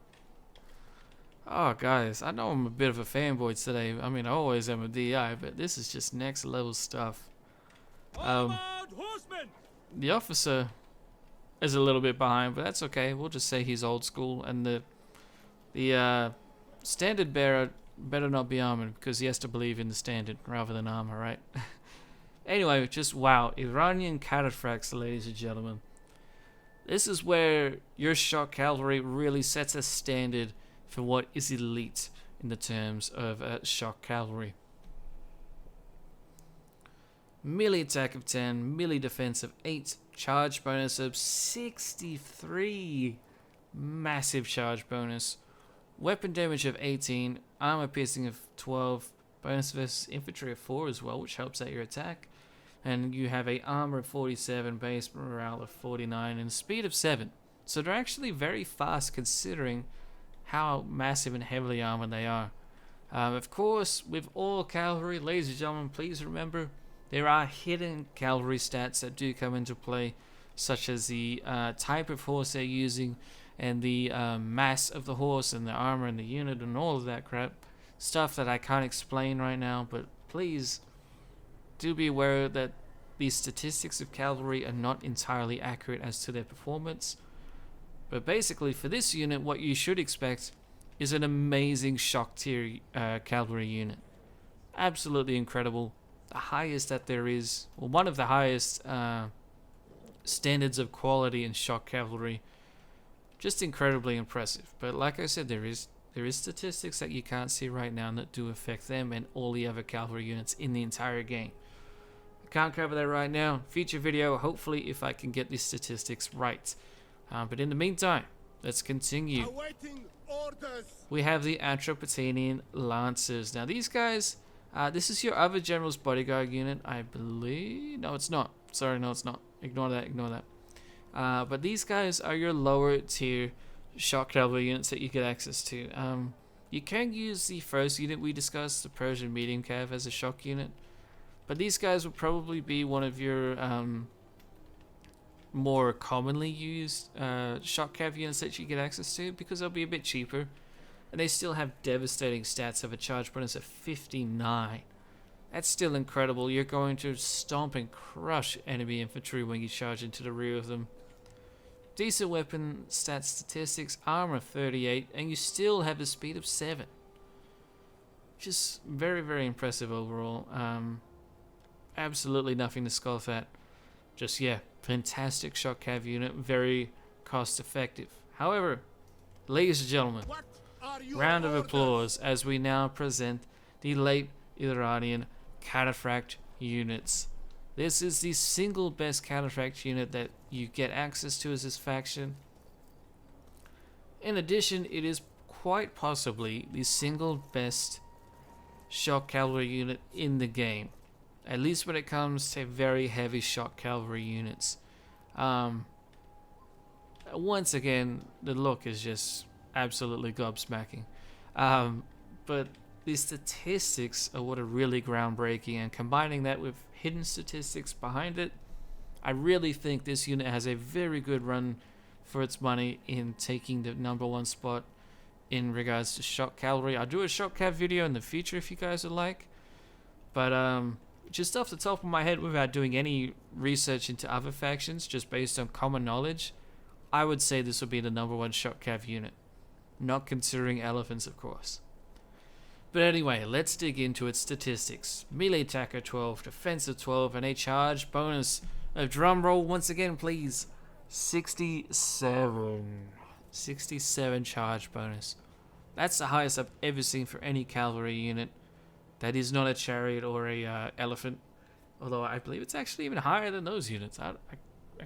[SPEAKER 1] oh, guys, I know I'm a bit of a fanboy today. I mean, I always am a DI, but this is just next level stuff. The officer is a little bit behind, but that's okay. We'll just say he's old school, and the standard bearer better not be armored because he has to believe in the standard rather than armor, right? Anyway, just wow, Iranian cataphracts, ladies and gentlemen. This is where your shock cavalry really sets a standard for what is elite in the terms of shock cavalry. Melee attack of 10, melee defense of 8, charge bonus of 63, massive charge bonus, weapon damage of 18, armor piercing of 12, bonus versus infantry of 4 as well, which helps out your attack. And you have a armor of 47, base morale of 49, and speed of 7. So they're actually very fast considering how massive and heavily armored they are. Of course, with all cavalry, ladies and gentlemen, please remember there are hidden cavalry stats that do come into play, such as the type of horse they're using, and the mass of the horse, and the armor, and the unit, and all of that crap. Stuff that I can't explain right now, but please do be aware that the statistics of cavalry are not entirely accurate as to their performance. But basically, for this unit, what you should expect is an amazing shock tier cavalry unit. Absolutely incredible. The highest that there is, or one of the highest standards of quality in shock cavalry. Just incredibly impressive. But like I said, there is statistics that you can't see right now that do affect them and all the other cavalry units in the entire game. can't cover that right now. Future video, hopefully, if I can get these statistics right. But in the meantime, let's continue.
[SPEAKER 2] Awaiting orders.
[SPEAKER 1] We have the Atropatkan Lancers. Now, these guys, this is your other general's bodyguard unit, I believe. No, it's not. Sorry, no, it's not. Ignore that, ignore that. But these guys are your lower tier shock cavalry units that you get access to. You can use the first unit we discussed, the Persian medium cav, as a shock unit. But these guys will probably be one of your more commonly used shock cav units that you get access to, because they'll be a bit cheaper. And they still have devastating stats of a charge bonus of 59. That's still incredible. You're going to stomp and crush enemy infantry when you charge into the rear of them. Decent weapon stat statistics, armor 38, and you still have a speed of 7. Just very, very impressive overall. Absolutely nothing to scoff at. Just, yeah, fantastic shock cav unit, very cost effective. However, ladies and gentlemen,
[SPEAKER 2] What are your
[SPEAKER 1] round of
[SPEAKER 2] orders?
[SPEAKER 1] applause as we now present the late Iranian cataphract units. This is the single best cataphract unit that you get access to as this faction. In addition, it is quite possibly the single best shock cavalry unit in the game, at least when it comes to very heavy shock cavalry units. Once again, the look is just absolutely gobsmacking, but the statistics are what are really groundbreaking, and combining that with hidden statistics behind it, I really think this unit has a very good run for its money in taking the #1 spot in regards to shock cavalry. I'll do a shock cav video in the future if you guys would like, but just off the top of my head, without doing any research into other factions, just based on common knowledge, I would say this would be the #1 shock cav unit, not considering elephants, of course. But anyway, let's dig into its statistics. Melee attacker 12, defensive 12, and a charge bonus of, drum roll once again please, 67. 67 charge bonus. That's the highest I've ever seen for any cavalry unit that is not a chariot or a elephant. Although I believe it's actually even higher than those units. I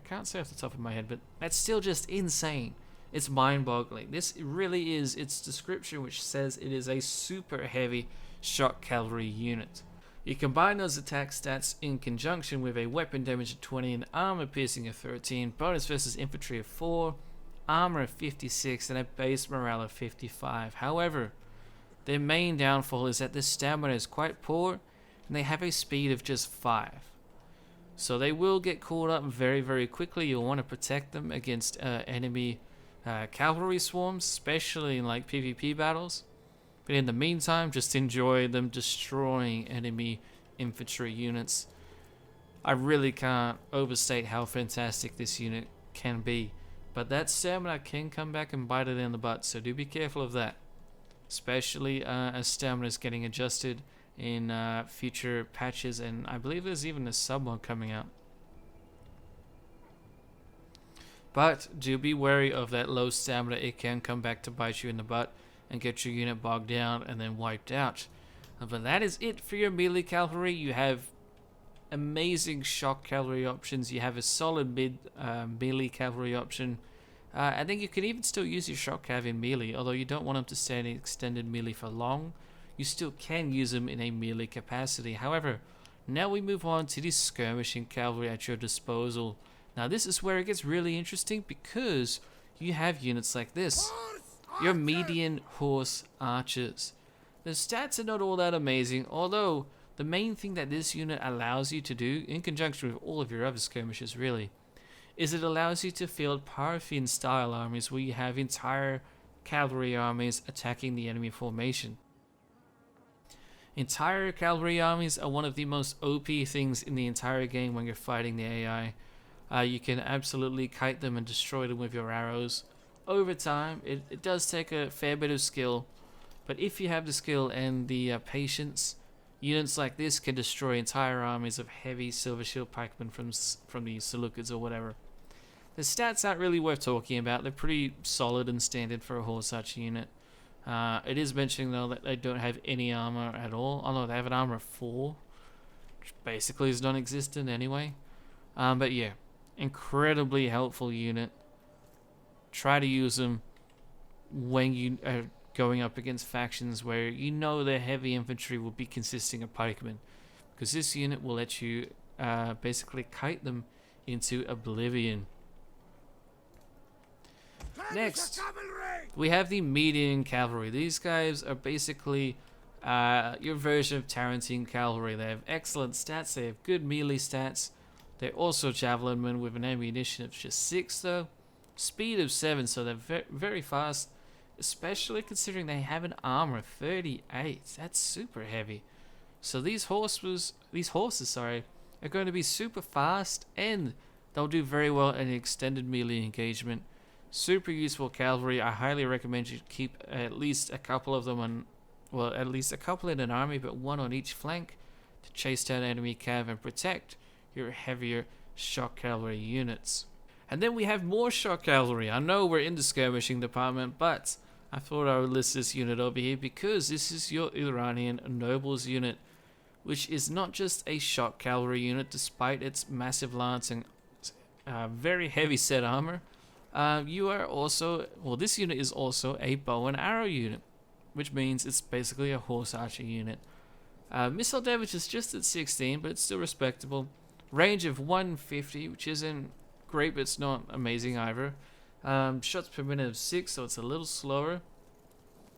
[SPEAKER 1] can't say off the top of my head, but that's still just insane. It's mind-boggling. This really is its description, which says it is a super heavy shock cavalry unit. You combine those attack stats in conjunction with a weapon damage of 20 and armor piercing of 13, bonus versus infantry of 4, armor of 56, and a base morale of 55. However, their main downfall is that their stamina is quite poor, and they have a speed of just 5. So they will get caught up very, very quickly. You'll want to protect them against enemy cavalry swarms, especially in like PvP battles. But in the meantime, just enjoy them destroying enemy infantry units. I really can't overstate how fantastic this unit can be. But that stamina can come back and bite it in the butt, so do be careful of that. Especially as stamina is getting adjusted in future patches, and I believe there's even a sub-mod coming out. But do be wary of that low stamina. It can come back to bite you in the butt and get your unit bogged down and then wiped out. But that is it for your melee cavalry. You have amazing shock cavalry options. You have a solid melee cavalry option. I think you can even still use your shock cav in melee, although you don't want them to stay in extended melee for long. You still can use them in a melee capacity. However, now we move on to the skirmishing cavalry at your disposal. Now this is where it gets really interesting, because you have units like this. Your median horse archers. The stats are not all that amazing, although the main thing that this unit allows you to do, in conjunction with all of your other skirmishers really, is it allows you to field Parthian style armies where you have entire cavalry armies attacking the enemy formation. Entire cavalry armies are one of the most OP things in the entire game when you're fighting the AI. You can absolutely kite them and destroy them with your arrows. Over time, it does take a fair bit of skill, but if you have the skill and the patience, units like this can destroy entire armies of heavy silver shield pikemen from the Seleucids or whatever. The stats aren't really worth talking about. They're pretty solid and standard for a horse archer unit. It is mentioning though that they don't have any armor at all, although they have an armor of 4. which basically is non-existent anyway. But yeah, incredibly helpful unit. Try to use them when you are going up against factions where you know their heavy infantry will be consisting of pikemen, because this unit will let you basically kite them into oblivion. Next, we have the median cavalry. These guys are basically your version of Tarantine cavalry. They have excellent stats. They have good melee stats. They're also javelin men with an ammunition of just 6 though. Speed of 7, so they're very fast, especially considering they have an armor of 38. That's super heavy. So these horses, are going to be super fast, and they'll do very well in an extended melee engagement. Super useful cavalry. I highly recommend you keep at least a couple of them on, well, at least a couple in an army, but one on each flank to chase down enemy cav and protect your heavier shock cavalry units. And then we have more shock cavalry. I know we're in the skirmishing department, but I thought I would list this unit over here because this is your Iranian nobles unit, which is not just a shock cavalry unit despite its massive lance and very heavy set armor. You are also, well, this unit is also a bow and arrow unit, which means it's basically a horse archer unit. Missile damage is just at 16, but it's still respectable. Range of 150, which isn't great, but it's not amazing either. Shots per minute of 6, so it's a little slower.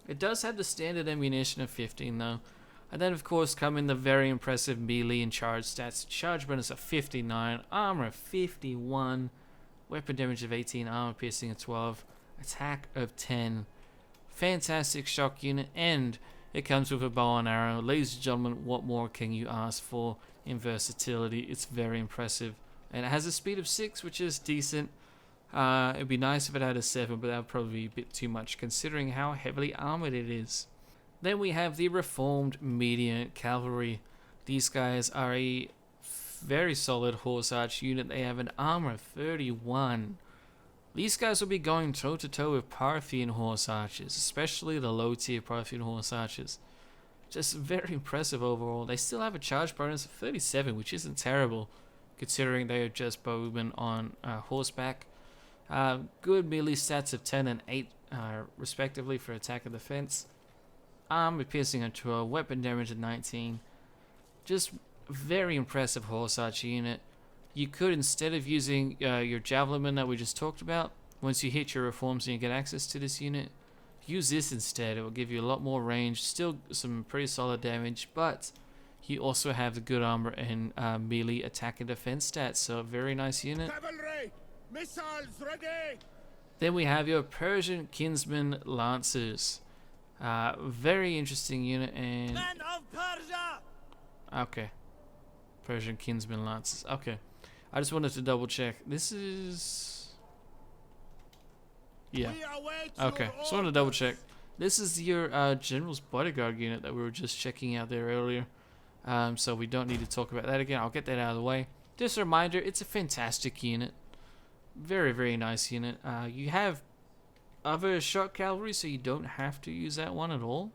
[SPEAKER 1] It does have the standard ammunition of 15 though. And then of course come in the very impressive melee and charge stats. Charge bonus of 59, armor of 51, weapon damage of 18, armor piercing of 12, attack of 10. Fantastic shock unit, and it comes with a bow and arrow. Ladies and gentlemen, what more can you ask for in versatility? It's very impressive. And it has a speed of 6, which is decent. It'd be nice if it had a 7, but that would probably be a bit too much considering how heavily armored it is. Then we have the reformed median cavalry. These guys are a very solid horse arch unit. They have an armor of 31. These guys will be going toe to toe with Parthian horse archers, especially the low tier Parthian horse archers. Just very impressive overall. They still have a charge bonus of 37, which isn't terrible considering they are just bowmen on horseback. Good melee stats of 10 and 8 respectively for attack and defense. Armor piercing of 12, weapon damage of 19. Just very impressive horse archer unit. You could, instead of using your javelin that we just talked about, once you hit your reforms and you get access to this unit, use this instead. It will give you a lot more range, still some pretty solid damage, but you also have the good armor and melee attack and defense stats, so a very nice unit.
[SPEAKER 2] Cavalry! Missiles ready!
[SPEAKER 1] Then we have your Persian Kinsman Lancers. Very interesting unit, and...
[SPEAKER 2] Men of Persia!
[SPEAKER 1] Okay. Persian Kinsman Lancers. Okay. I just wanted to double check. This is... Yeah. Okay. Just wanted to double check. This is your General's Bodyguard unit that we were just checking out there earlier. So we don't need to talk about that again. I'll get that out of the way. Just a reminder, it's a fantastic unit. Very, very nice unit. You have other shock cavalry, so you don't have to use that one at all.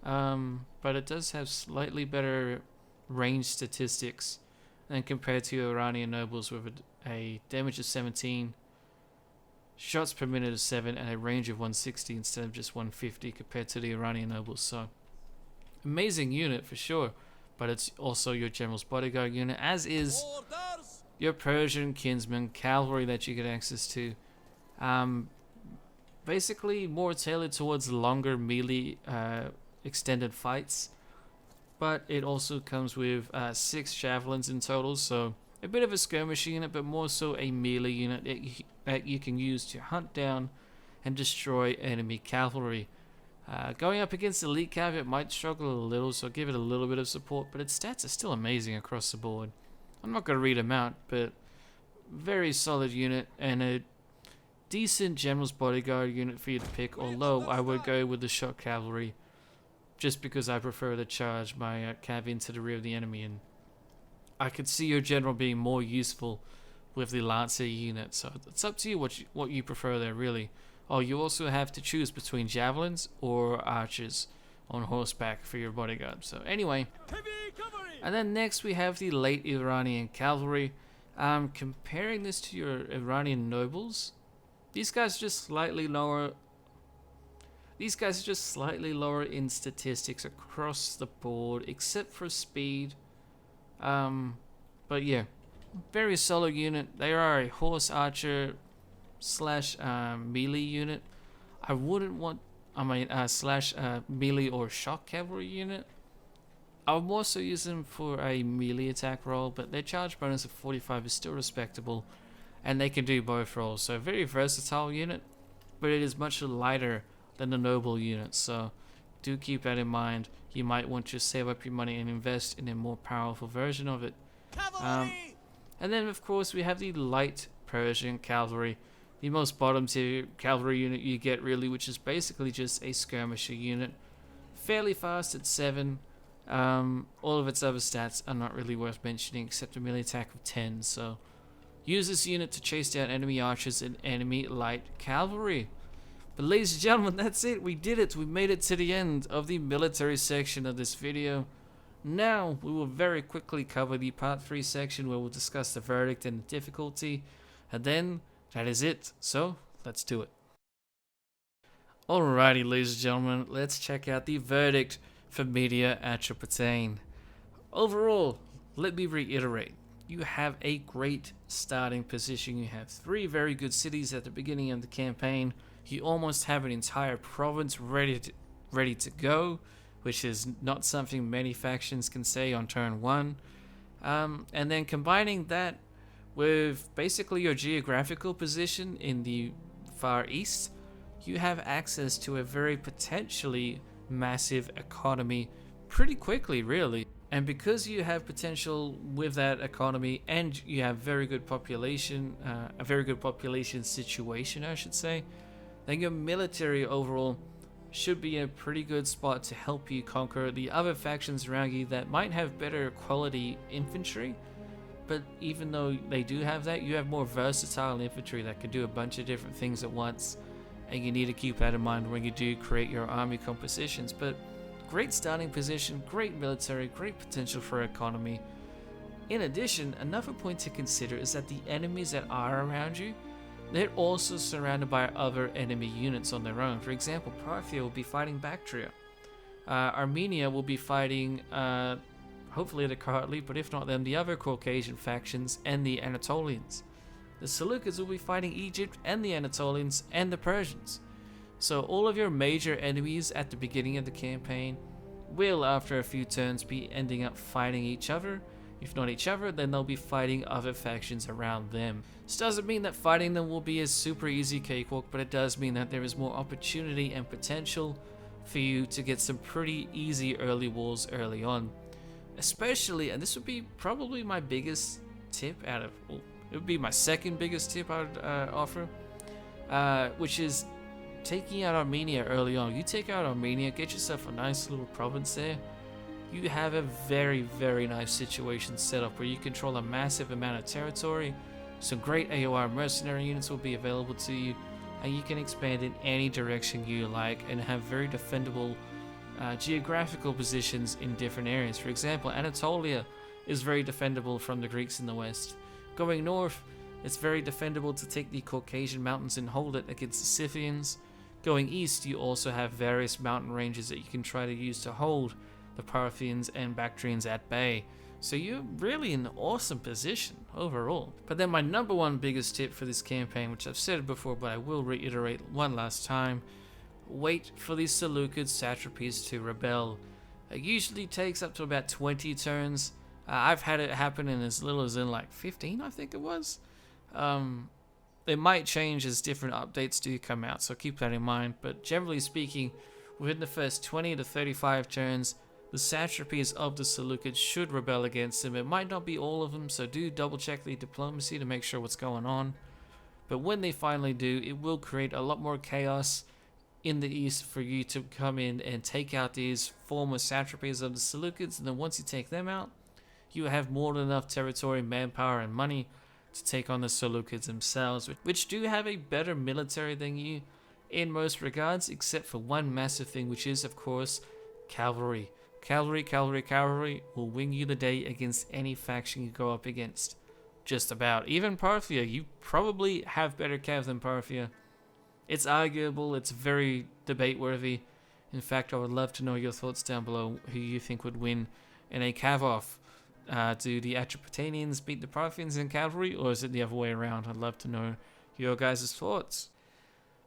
[SPEAKER 1] But it does have slightly better range statistics than compared to Iranian nobles with a damage of 17, shots per minute of 7, and a range of 160 instead of just 150 compared to the Iranian nobles. So amazing unit for sure. But it's also your General's Bodyguard unit, as is your Persian Kinsman Cavalry that you get access to. Basically more tailored towards longer melee extended fights. But it also comes with 6 javelins in total, so a bit of a skirmish unit, but more so a melee unit that you can use to hunt down and destroy enemy cavalry. Going up against Elite Cav, it might struggle a little, so give it a little bit of support, but its stats are still amazing across the board. I'm not going to read them out, but very solid unit and a decent General's Bodyguard unit for you to pick, although I would go with the Shock Cavalry just because I prefer to charge my cav into the rear of the enemy, and I could see your General being more useful with the Lancer unit, so it's up to you what you prefer there, really. Oh, you also have to choose between javelins or archers on horseback for your bodyguard. So anyway, And then next we have the late Iranian cavalry. Comparing this to your Iranian nobles, these guys are just slightly lower. These guys are just slightly lower in statistics across the board, except for speed. But yeah, very solid unit. They are a horse archer slash melee unit. I wouldn't want, slash melee or shock cavalry unit. I would more so use them for a melee attack role, but their charge bonus of 45 is still respectable, and they can do both roles. So very versatile unit, but it is much lighter than the noble unit. So do keep that in mind. You might want to save up your money and invest in a more powerful version of it. And then of course we have the light Persian cavalry, the most bottom tier cavalry unit you get really, which is basically just a skirmisher unit. Fairly fast at 7. All of its other stats are not really worth mentioning except a melee attack of 10, so use this unit to chase down enemy archers and enemy light cavalry. But ladies and gentlemen, that's it. We did it. We made it to the end of the military section of this video. Now we will very quickly cover the part 3 section where we'll discuss the verdict and the difficulty, and then that is it. So let's do it. Alrighty, ladies and gentlemen, let's check out the verdict for Media Atropatkan. Overall, let me reiterate, you have a great starting position. You have 3 very good cities at the beginning of the campaign. You almost have an entire province ready to go, which is not something many factions can say on turn 1. And then combining that with basically your geographical position in the Far East, you have access to a very potentially massive economy pretty quickly, really. And because you have potential with that economy and you have very good population, a very good population situation, I should say, then your military overall should be in a pretty good spot to help you conquer the other factions around you that might have better quality infantry. But even though they do have that, you have more versatile infantry that can do a bunch of different things at once, and you need to keep that in mind when you do create your army compositions. But great starting position, great military, great potential for economy. In addition, another point to consider is that the enemies that are around you, they're also surrounded by other enemy units on their own. For example, Parthia will be fighting Bactria. Armenia will be fighting, hopefully the Kartli, but if not them, the other Caucasian factions and the Anatolians. The Seleucids will be fighting Egypt and the Anatolians and the Persians. So all of your major enemies at the beginning of the campaign will, after a few turns, be ending up fighting each other. If not each other, then they'll be fighting other factions around them. This doesn't mean that fighting them will be a super easy cakewalk, but it does mean that there is more opportunity and potential for you to get some pretty easy early wars early on. Especially, and this would be probably my biggest tip out of, well, it would be my second biggest tip I would offer, which is taking out Armenia early on. You take out Armenia, get yourself a nice little province there. You have a very, very nice situation set up where you control a massive amount of territory. Some great AOR mercenary units will be available to you, and you can expand in any direction you like and have very defendable geographical positions in different areas. For example, Anatolia is very defendable from the Greeks in the west. Going north, it's very defendable to take the Caucasian mountains and hold it against the Scythians. Going east, you also have various mountain ranges that you can try to use to hold the Parthians and Bactrians at bay. So you're really in an awesome position overall. But then my number one biggest tip for this campaign, which I've said it before but I will reiterate one last time, wait for the Seleucid satrapies to rebel. It usually takes up to about 20 turns. I've had it happen in as little as in like 15, I think it was. It might change as different updates do come out, so keep that in mind. But generally speaking, within the first 20 to 35 turns, the satrapies of the Seleucids should rebel against them. It might not be all of them, so do double check the diplomacy to make sure what's going on. But when they finally do, it will create a lot more chaos in the east for you to come in and take out these former satrapies of the Seleucids. And then once you take them out, you have more than enough territory, manpower, and money to take on the Seleucids themselves, which do have a better military than you in most regards, except for one massive thing, which is, of course, cavalry. Cavalry, cavalry, cavalry will win you the day against any faction you go up against. Just about. Even Parthia, you probably have better cav than Parthia. It's arguable, it's very debate worthy. In fact, I would love to know your thoughts down below, who you think would win in a cav off. Do the Atropatanians beat the Parthians in cavalry, or is it the other way around? I'd love to know your guys' thoughts.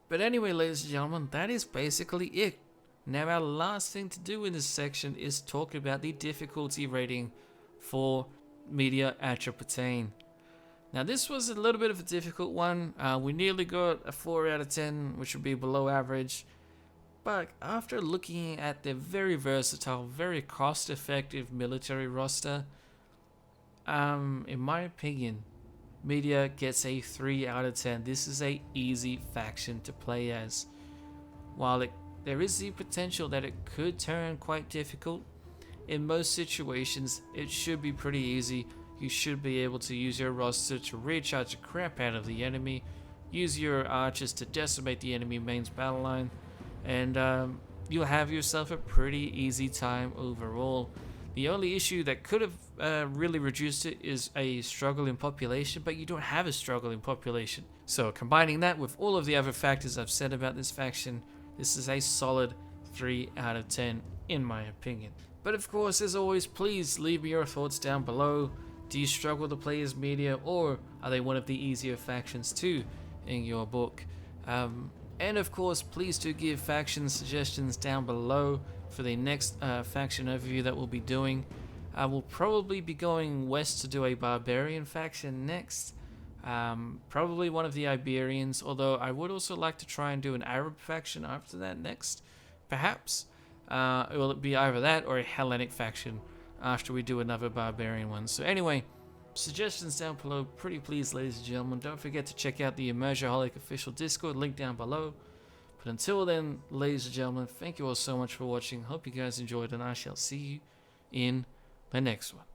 [SPEAKER 1] But anyway, ladies and gentlemen, that is basically it. Now our last thing to do in this section is talk about the difficulty rating for Media Atropatane. Now this was a little bit of a difficult one. We nearly got a 4 out of 10, which would be below average. But after looking at their very versatile, very cost-effective military roster, in my opinion, Media gets a 3 out of 10. This is a easy faction to play as. While there is the potential that it could turn quite difficult, in most situations it should be pretty easy. You should be able to use your roster to recharge the crap out of the enemy, use your archers to decimate the enemy main's battle line, and you'll have yourself a pretty easy time overall. The only issue that could have really reduced it is a struggle in population, but you don't have a struggle in population. So combining that with all of the other factors I've said about this faction, this is a solid 3 out of 10 in my opinion. But of course, as always, please leave me your thoughts down below. Do you struggle to play as Media, or are they one of the easier factions too in your book? And of course, please do give faction suggestions down below for the next faction overview that we'll be doing. I will probably be going west to do a barbarian faction next. Probably one of the Iberians, although I would also like to try and do an Arab faction after that next. Perhaps. Will it be either that or a Hellenic faction after we do another barbarian one. So anyway, suggestions down below, pretty please, ladies and gentlemen. Don't forget to check out the Immersiaholic official Discord, link down below. But until then, ladies and gentlemen, thank you all so much for watching. Hope you guys enjoyed, and I shall see you in the next one.